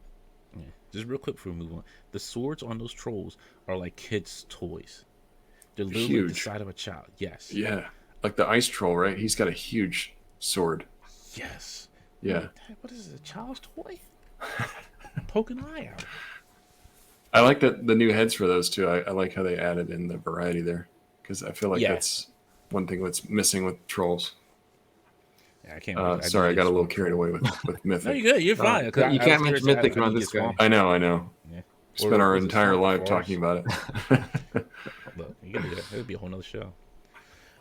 Yeah. Just real quick before we move on, the swords on those trolls are like kids' toys. They're literally Huge. the size of a child. Yes. Yeah, like the ice troll, right? He's got a huge sword. Yes. Yeah. What is it? A child's toy? Poke an eye out. I like the new heads for those too. I like how they added in the variety there, because I feel like that's one thing that's missing with trolls. Yeah, I can't. Sorry, I got a little carried away with Mythic. No, you're good. You're fine. You can't mention Mythic around this guy. I know. Yeah. Spent our entire life talking about it. Look, it'll be a whole nother show.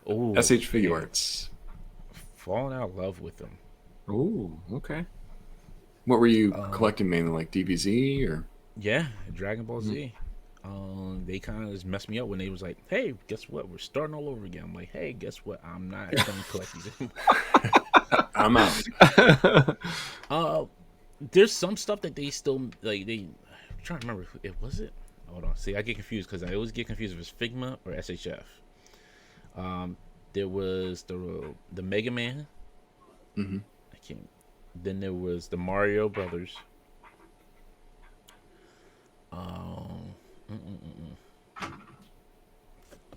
Oh, SH Figure Arts. Falling out of love with them. Ooh, okay. What were you collecting mainly, like DBZ or? Yeah, Dragon Ball Z. They kind of just messed me up when they was like, "Hey, guess what? We're starting all over again." I'm like, "Hey, guess what? I'm not going to collect these anymore." I'm out. There's some stuff that they still like. I'm trying to remember. Was it? Hold on. See, I get confused because I always get confused if it's Figma or SHF. There was the Mega Man. Mm-hmm. I can't. Then there was the Mario Brothers. I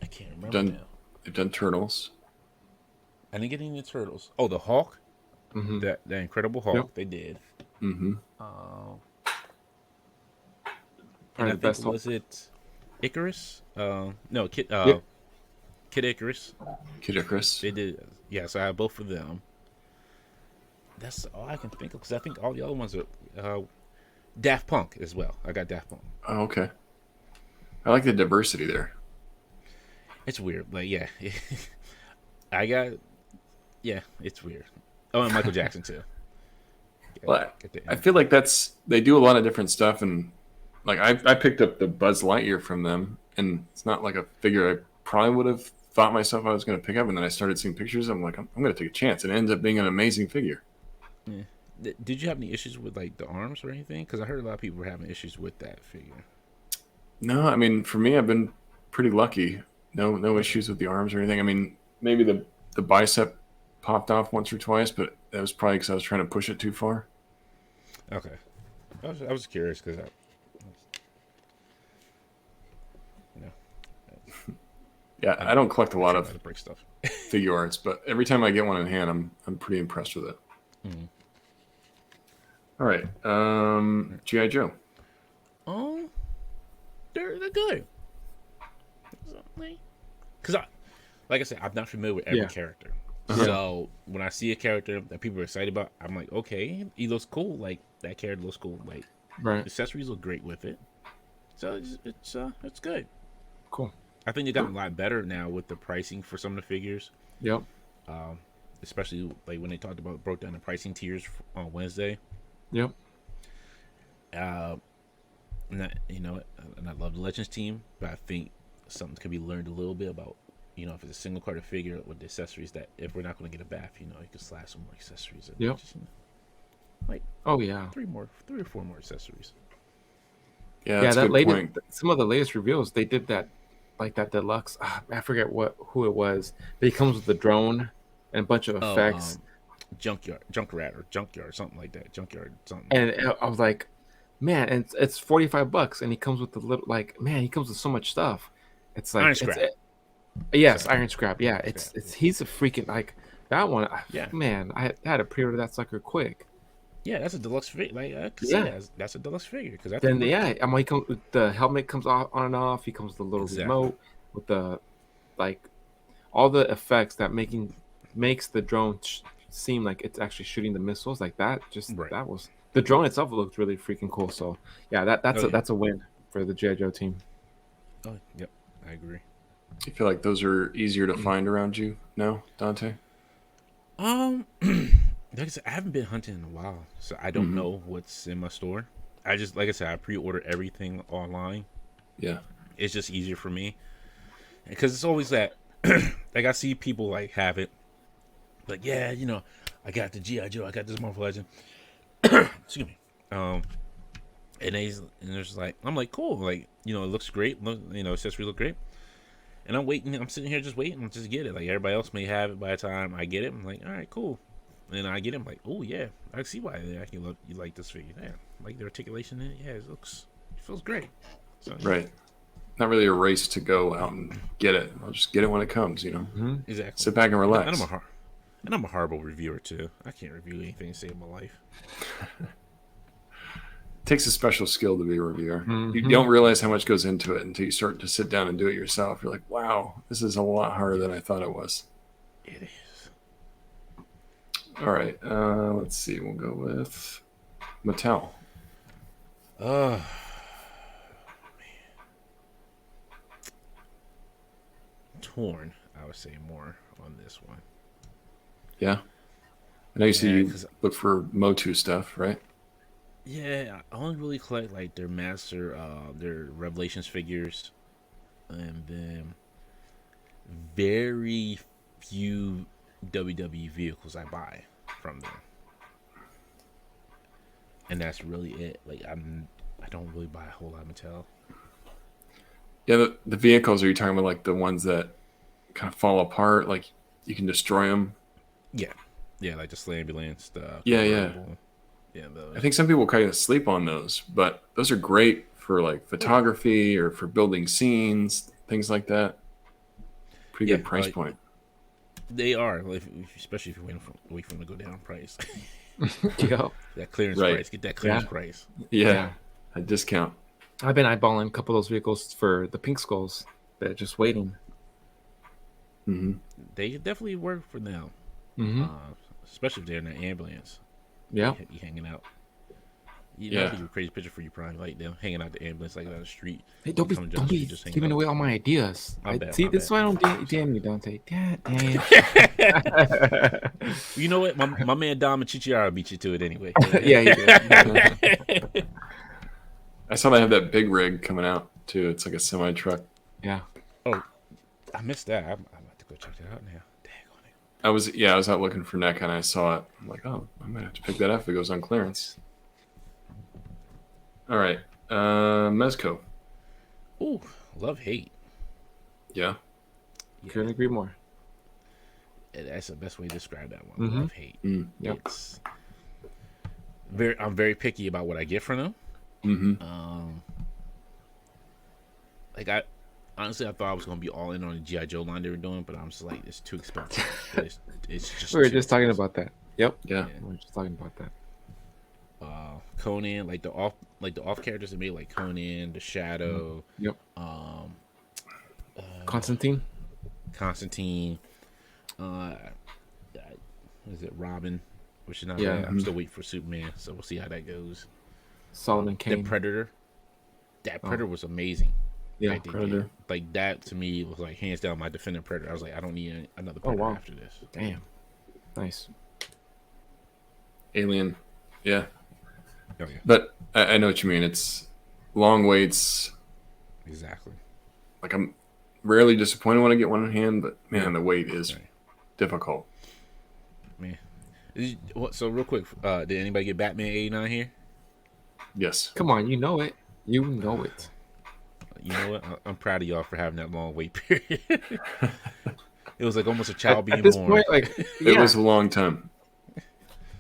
can't remember now. They've done Turtles. I didn't get any of the Turtles. Oh, the Hulk. Mm-hmm. The Incredible Hulk. Yep. They did. Mm-hmm. And I the think best was it Icarus? No, Kid Icarus. Kid Icarus. They did. Yeah, so I have both of them. That's all I can think of because I think all the other ones are Daft Punk as well. I got Daft Punk. Oh, okay. I like the diversity there. It's weird, but yeah, I got. Yeah, it's weird. Oh, and Michael Jackson too. Well, I feel like they do a lot of different stuff, and like I picked up the Buzz Lightyear from them, and it's not like a figure I probably would have thought myself I was going to pick up, and then I started seeing pictures. I'm like, I'm going to take a chance, and it ends up being an amazing figure. Yeah. Did you have any issues with like the arms or anything? Because I heard a lot of people were having issues with that figure. No, I mean for me, I've been pretty lucky. No issues with the arms or anything. I mean, maybe the bicep popped off once or twice, but that was probably because I was trying to push it too far. Okay, I was curious because Yeah, I don't collect a lot of break stuff. figure arts, but every time I get one in hand, I'm pretty impressed with it. Mm-hmm. All right, G.I. Joe. They're good. Because like I said, I'm not familiar with every character. So when I see a character that people are excited about, I'm like, okay, he looks cool. Like that character looks cool. Like accessories look great with it. So it's good. Cool. I think they got a lot better now with the pricing for some of the figures. Yep. Especially like when they broke down the pricing tiers on Wednesday. Yep. And I love the Legends team, but I think something could be learned a little bit about, if it's a single carded figure with the accessories, that if we're not going to get a bath, you could slash some more accessories. And yep. Just, like, oh yeah, 3 or 4 more accessories. Yeah, that's that latest point. Some of the latest reveals, they did that, like that deluxe. I forget who it was, but he comes with the drone and a bunch of effects. Junkyard, something like that. Junkyard, something. And I was like, man, and it's $45, and he comes with the little, he comes with so much stuff. It's like Iron Scrap. Yes, Iron Scrap. Yeah, he's a freaking that one. Yeah, man, I had to pre-order that sucker quick. Yeah, that's a deluxe figure. That's a deluxe figure because I'm like, the helmet comes on and off. He comes with the little remote with the all the effects that makes the drone seem like it's actually shooting the missiles like that. That was the drone itself looked really freaking cool. So yeah, that's a win for the G.I. Joe team. Oh yep, I agree. You feel like those are easier to find around you now, Dante? Like I said, I haven't been hunting in a while, so I don't know what's in my store. I just, like I said, I pre-order everything online. Yeah, it's just easier for me because it's always that. Like I see people have it, like I got the G.I. Joe, I got this Marvel Legend. Excuse me. And they're just like, I'm like, cool, it looks great. Accessories look great. And I'm waiting. I'm sitting here just waiting to just get it. Like everybody else may have it by the time I get it. I'm like, all right, cool. And I get it. I'm like, oh yeah, I see why you like this figure. Yeah, like the articulation in it. Yeah, it feels great. So, yeah. Right. Not really a race to go out and get it. I'll just get it when it comes. Exactly. Sit back and relax. And I'm a horrible reviewer too. I can't review anything to save my life. It takes a special skill to be a reviewer. You don't realize how much goes into it until you start to sit down and do it yourself. You're like, wow, this is a lot harder than I thought it was. It is. All right. Let's see. We'll go with Mattel. Man. Torn, I would say more on this one. Yeah. I know you see you look for Motu stuff, right? Yeah, I only really collect like their their Revelations figures, and then very few WWE vehicles I buy from them, and that's really it. Like I don't really buy a whole lot of Mattel. Yeah, the vehicles, are you talking about like the ones that kind of fall apart, like you can destroy them? Yeah, like the Slambulance stuff. Yeah. Those. I think some people kind of sleep on those, but those are great for like photography or for building scenes, things like that. Pretty good price point. They are, like, especially if you wait for them to go down in price. Yeah, that clearance price. Get that clearance price. Yeah, a discount. I've been eyeballing a couple of those vehicles for the Pink Skulls. They're just waiting. They definitely work for now. Especially if they're in an ambulance. Yeah. You hanging out. That'd be a crazy picture for you, probably, like them hanging out the ambulance like down the street. Hey, don't be giving away all my ideas. This is why I don't DM you, Dante. Damn. You know what? My man Dom and Chichiara beat you to it anyway. Yeah, he did. I saw they have that big rig coming out too. It's like a semi truck. Yeah. Oh, I missed that. I'm about to go check that out now. I was out looking for NECA and I saw it. I'm like, oh, I might have to pick that up if it goes on clearance. All right, Mezco. Ooh, love hate. Yeah. Couldn't agree more. That's the best way to describe that one. Love hate. Yep. I'm very picky about what I get from them. Like honestly, I thought I was gonna be all in on the GI Joe line they were doing, but I'm just like, it's too expensive. It's just. We were just talking about that. Yep. Yeah. We were just talking about that. Conan, like the off characters that made, like Conan, the Shadow. Yep. Constantine. Is it Robin? Which is not. Yeah. I'm still waiting for Superman, so we'll see how that goes. Solomon Kane. The Predator. That Predator was amazing. Yeah, Predator. Like that to me was like hands down my defending Predator. I was like, I don't need another Predator after this. Damn. Nice. Alien. Yeah. Oh, yeah. But I know what you mean. It's long waits. Exactly. Like, I'm rarely disappointed when I get one in hand, but man, the wait is difficult. Man. So real quick, did anybody get Batman 89 here? Yes. Come on, you know it. You know it. You know what? I'm proud of y'all for having that long wait period. It was like almost a child being this born. Point, like, It was a long time.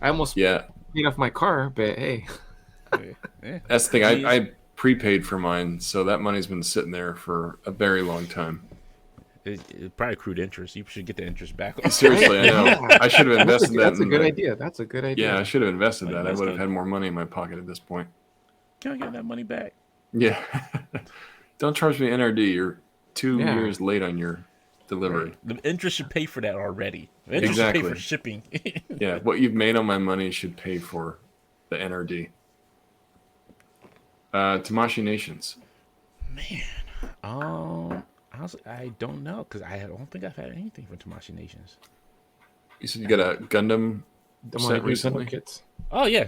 I almost paid off my car, but hey. That's the thing. I prepaid for mine, so that money's been sitting there for a very long time. It probably accrued interest. You should get the interest back. Seriously, I know. I should have invested that. That's a good idea. That's a good idea. Yeah, I should have invested that. I would have had more money in my pocket at this point. Can I get that money back? Yeah. Don't charge me NRD. You're 2 years late on your delivery. The interest should pay for that already. The interest should pay for shipping. Yeah, what you've made on my money should pay for the NRD. Tamashii Nations. Man, I don't know because I don't think I've had anything from Tamashii Nations. You said you got a Gundam set recently? Kits. Oh yeah.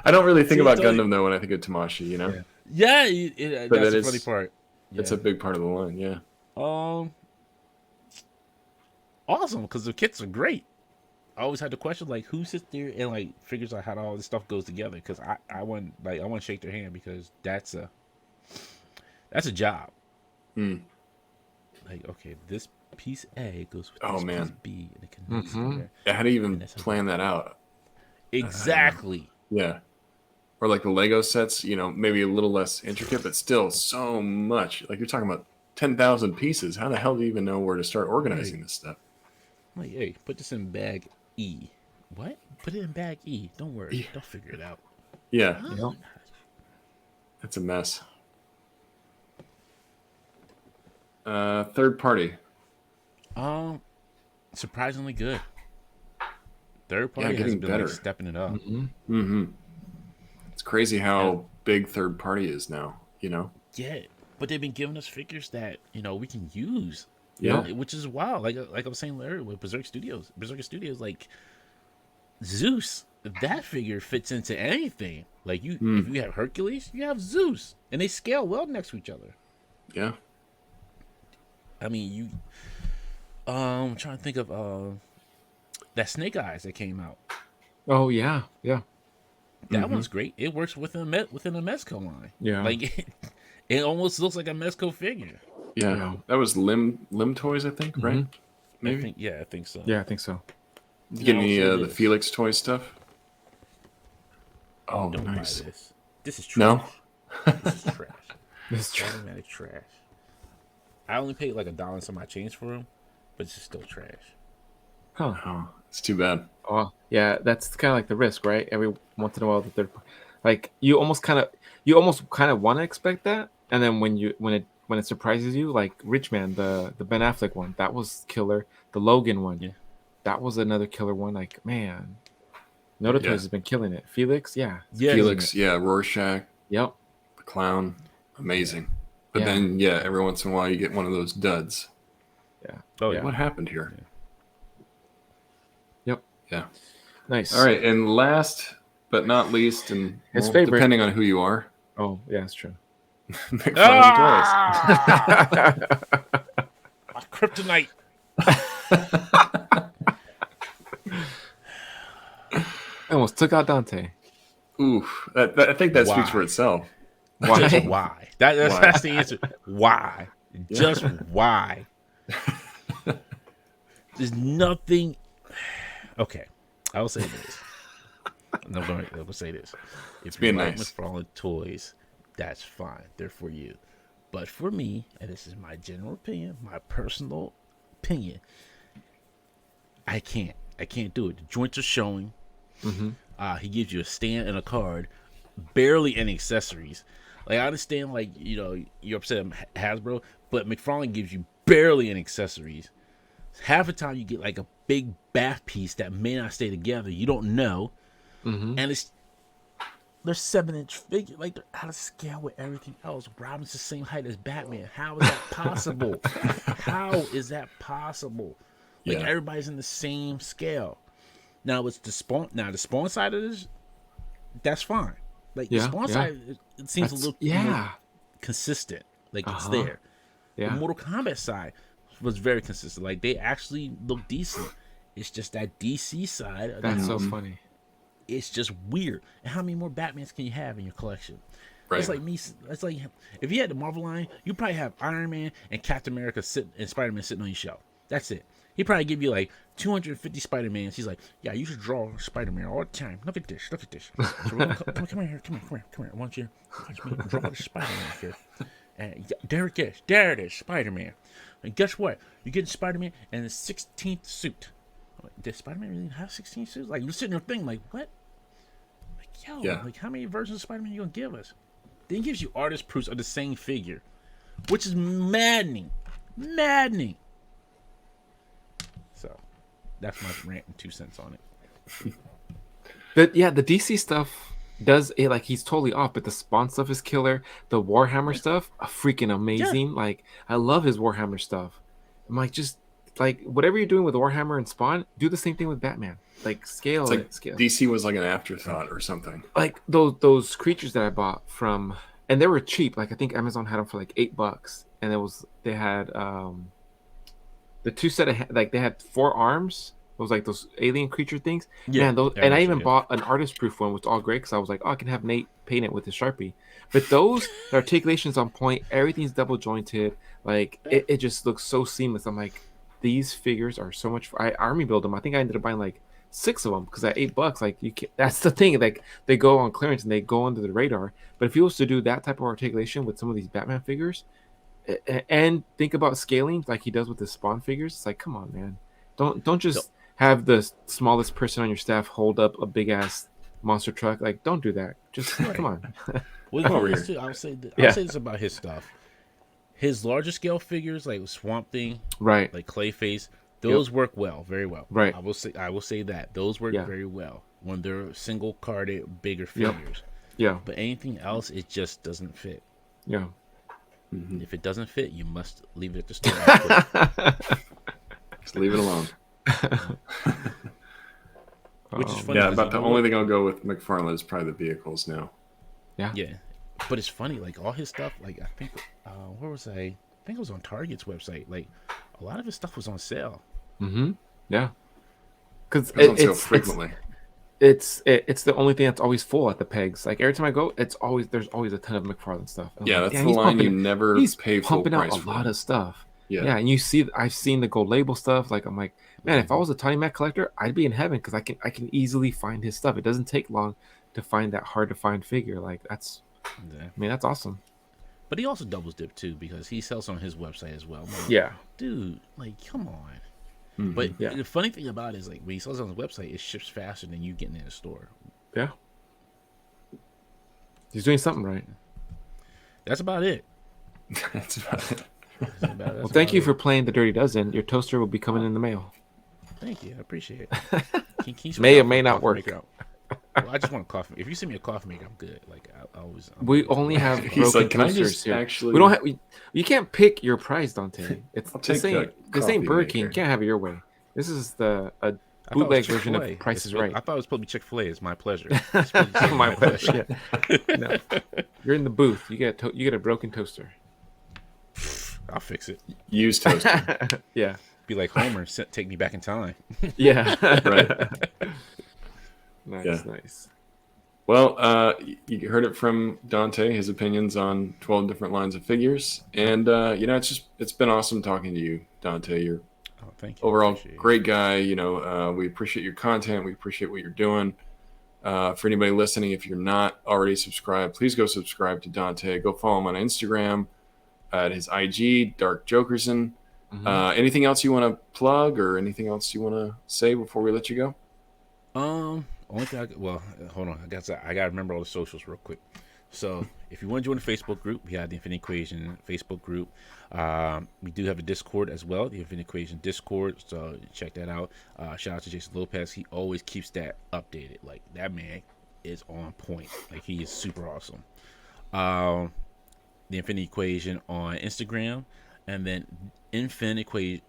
I don't really think about Gundam though when I think of Tamashii, you know. Yeah, that's the funny part. It's a big part of the line, yeah. Awesome, because the kits are great. I always had the question like, who sits there and like figures out how all this stuff goes together? Because I want to shake their hand because that's a That's a job. Hmm. Like, okay, this piece A goes with this piece B, and it connects there. Yeah, how do you even plan that out? Exactly. Yeah. Or like the Lego sets, maybe a little less intricate, but still so much. Like you're talking about 10,000 pieces. How the hell do you even know where to start organizing this stuff? Like, hey, put this in bag E. What? Put it in bag E. Don't worry. They'll figure it out. Yeah. Oh, It's a mess. Third party. Surprisingly good. Third party has been like stepping it up. Mm-hmm. It's crazy how big third party is now, Yeah, but they've been giving us figures that we can use. Yeah, which is wild. Like I was saying earlier with Berserker Studios, like Zeus. That figure fits into anything. Like if you have Hercules, you have Zeus, and they scale well next to each other. Yeah. I mean, I'm trying to think of that Snake Eyes that came out. Oh yeah. That one's great. It works within a Mezco line. Yeah. Like it almost looks like a Mezco figure. Yeah. That was Limb Toys, I think, right? Maybe. I think so. Yeah, I think so. Did you get any the Felix toy stuff? Oh, don't nice. buy this. This is trash. No? This is trash. This is trash. Automatic trash. I only paid like $1 some my change for them, but it's still trash. Huh. Oh, it's too bad. Oh, yeah, that's kind of like the risk, right? Every once in a while, the third, like you almost kind of want to expect that, and then when it surprises you, like Richman, the Ben Affleck one, that was killer. The Logan one, that was another killer one. Like, man, Noda Toys has been killing it. Felix, Felix, Rorschach, yep, the clown, amazing. But then, every once in a while you get one of those duds. Yeah. Oh, yeah. What happened here? Yep. Yeah. Nice. All right, and last but not least, and his favorite, depending on who you are. Oh, yeah, that's true. McFarlane Toys. My kryptonite. I almost took out Dante. Oof. I think that speaks for itself. Why? Just why? That's the answer. Why? Just why? There's nothing. Okay, I will say this. I will say this. If you like McFarlane Toys, that's fine. They're for you. But for me, and this is my general opinion, my personal opinion, I can't do it. The joints are showing. He gives you a stand and a card, barely any accessories. Like, I understand, like, you're upset at Hasbro, but McFarlane gives you barely any accessories. Half the time you get like a big bath piece that may not stay together. You don't know. And they're 7-inch figure. Like, they're out of scale with everything else. Robin's the same height as Batman. How is that possible? How is that possible? Like, everybody's in the same scale. Now it's the Spawn. Now the Spawn side of this, that's fine. Like the Spawn side, it seems a little more consistent. Like it's there. The Mortal Kombat side was very consistent. Like they actually look decent. It's just that DC side. That's so funny. It's just weird. And how many more Batmans can you have in your collection? Right. It's like me. It's like if you had the Marvel line, you probably have Iron Man and Captain America and Spider-Man sitting on your shelf. That's it. He probably give you like 250 Spider-Mans. He's like, yeah, you should draw Spider-Man all the time. Look at this. So come here. I want you to draw the Spider-Man here. And there it is, Spider-Man. And guess what? You're getting Spider-Man and the 16th suit. Did Spider-Man really have 16 suits? Like, you're sitting there thinking, like, what? Like, like, how many versions of Spider-Man are you going to give us? Then he gives you artist proofs of the same figure, which is maddening. So, that's my rant and 2 cents on it. But the DC stuff does it, like, he's totally off, but the Spawn stuff is killer. The Warhammer stuff, freaking amazing. Yeah. Like, I love his Warhammer stuff. I'm like, just like whatever you're doing with Warhammer and Spawn, do the same thing with Batman. Like, scale it. Scale. DC was like an afterthought or something. Like those creatures that I bought from, and they were cheap. Like, I think Amazon had them for like $8, and they had the 2 set of like they had 4 arms. It was like those alien creature things. Yeah, man, and I even bought an artist proof one, which was all great because I was like, oh, I can have Nate paint it with a Sharpie. But those the articulation's on point, everything's double jointed, like it just looks so seamless. I'm like, these figures are so much. I army build them. I think I ended up buying like 6 of them because at $8, like you can that's the thing. Like they go on clearance and they go under the radar. But if you was to do that type of articulation with some of these Batman figures, and think about scaling like he does with the Spawn figures, it's like, come on, man, don't just have the smallest person on your staff hold up a big ass monster truck. Like, don't do that. Just come on. Well, Come over here. too, I'll say this about his stuff. His larger scale figures, like Swamp Thing, Right. like Clayface, those work well, very well. Right. I will say that those work very well when they're single carded, bigger figures. Yeah. But anything else, it just doesn't fit. Yeah. If it doesn't fit, you must leave it at the store. Just leave it alone. Which is funny. Yeah, about the only thing I'll go with McFarlane is probably the vehicles now. Yeah. But it's funny, like all his stuff, like I think, where was I? I think it was on Target's website. Like a lot of his stuff was on sale. Yeah. Because It goes on sale frequently. It's the only thing that's always full at the pegs. Like every time I go, there's always a ton of McFarlane stuff. Yeah, that's the line you never pay full pumping out price a for. lot of stuff. Yeah, and I've seen the gold label stuff. Like I'm like, man, if I was a Tiny Mac collector, I'd be in heaven because I can easily find his stuff. It doesn't take long to find that hard to find figure. Like that's awesome. But he also doubles dip too because he sells on his website as well. Yeah, dude, like come on. But the funny thing about it is, like, when he sells on his website, it ships faster than you getting in the store. Yeah. He's doing something right. That's about it. that's about it. Well, thank you for playing the Dirty Dozen. Your toaster will be coming in the mail. Thank you. I appreciate it. Can you may or may not work. Well, I just want a coffee. If you send me a coffee maker, I'm good. Like I always. We only have He's broken like, can I toasters just here. actually? We don't have. You can't pick your prize, Dante. It's I'll the take same. the This ain't coffee Burger King. You maker. can't have it your way. This is a I thought it was bootleg version Chick-fil-A. of Price is Right. I thought it was supposed to be Chick-fil-A. It's my pleasure. My pleasure. Yeah. No, you're in the booth. You get a broken toaster. I'll fix it. Used toaster. Yeah. Be like Homer. Take me back in time. Yeah. Right. Nice. Well, you heard it from Dante, his opinions on 12 different lines of figures. And, it's been awesome talking to you, Dante. You're thank you. overall great guy. We appreciate your content. We appreciate what you're doing. For anybody listening, if you're not already subscribed, please go subscribe to Dante. Go follow him on Instagram at his IG, Dark Jokerson. Anything else you want to plug or anything else you want to say before we let you go? Only thing hold on. I gotta remember all the socials real quick. So if you want to join the Facebook group, we have the Infinite Equation Facebook group. We do have a Discord as well, the Infinite Equation Discord. So check that out. Shout out to Jason Lopez. He always keeps that updated. Like that man is on point. Like he is super awesome. The Infinite Equation on Instagram, and then Infinite Equation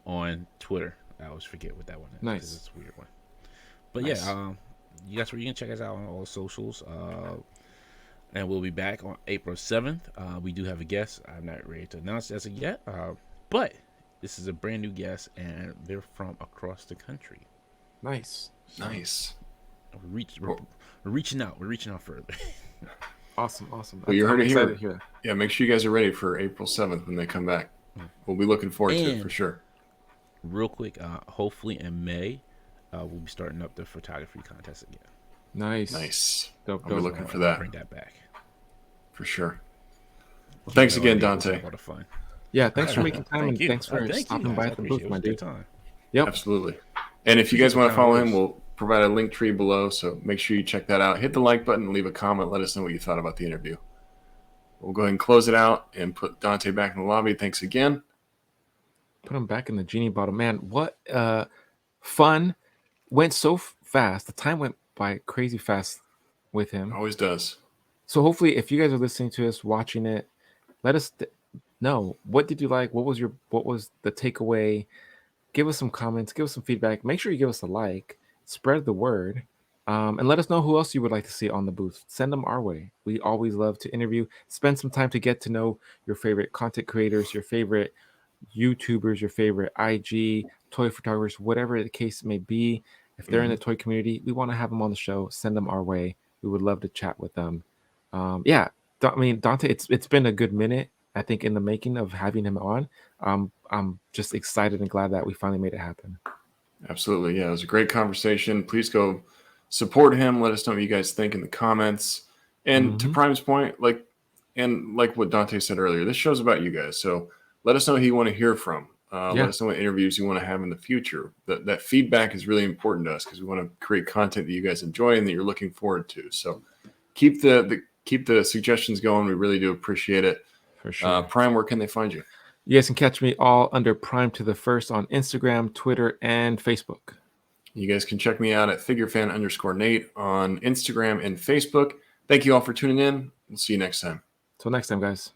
on Twitter. I always forget what that one is. Nice. It's a weird one. But nice. you can check us out on all socials. And we'll be back on April 7th. We do have a guest. I'm not ready to announce it as of yet. But this is a brand new guest, and they're from across the country. Nice. So nice. We're reaching out. We're reaching out further. Awesome. Well, you heard it excited here. Yeah, make sure you guys are ready for April 7th when they come back. We'll be looking forward to it for sure. Real quick, hopefully in May, we'll be starting up the photography contest again. Nice. Dope. I'll be looking for that. Bring that back. For sure. Well, thanks again, Dante. A lot of fun. Yeah, thanks for making time, and you. thanks for stopping by at the booth, my dude. Yep. Absolutely. And if you guys want to follow him, we'll provide a link tree below, so make sure you check that out. Hit the like button and leave a comment. Let us know what you thought about the interview. We'll go ahead and close it out and put Dante back in the lobby. Thanks again. Put him back in the genie bottle. Man, what fun. Went so fast. The time went by crazy fast with him. Always does. So hopefully, if you guys are listening to us, watching it, let us know, what did you like? What was the takeaway? Give us some comments. Give us some feedback. Make sure you give us a like. Spread the word. And let us know who else you would like to see on the booth. Send them our way. We always love to interview. Spend some time to get to know your favorite content creators, your favorite YouTubers, your favorite IG, toy photographers, whatever the case may be. If they're in the toy community, we want to have them on the show. Send them our way. we would love to chat with them. Yeah, I mean, Dante, it's been a good minute, I think, in the making of having him on. I'm just excited and glad that we finally made it happen. Absolutely. Yeah, it was a great conversation. Please go support him. Let us know what you guys think in the comments. And to Prime's point, like what Dante said earlier, this show's about you guys. So let us know who you want to hear from. Let us know what interviews you want to have in the future. That feedback is really important to us because we want to create content that you guys enjoy and that you're looking forward to. So keep the suggestions going. We really do appreciate it. For sure. Prime, where can they find you? You guys can catch me all under Prime to the First on Instagram, Twitter, and Facebook. You guys can check me out at figurefan_Nate on Instagram and Facebook. Thank you all for tuning in. We'll see you next time. Till next time, guys.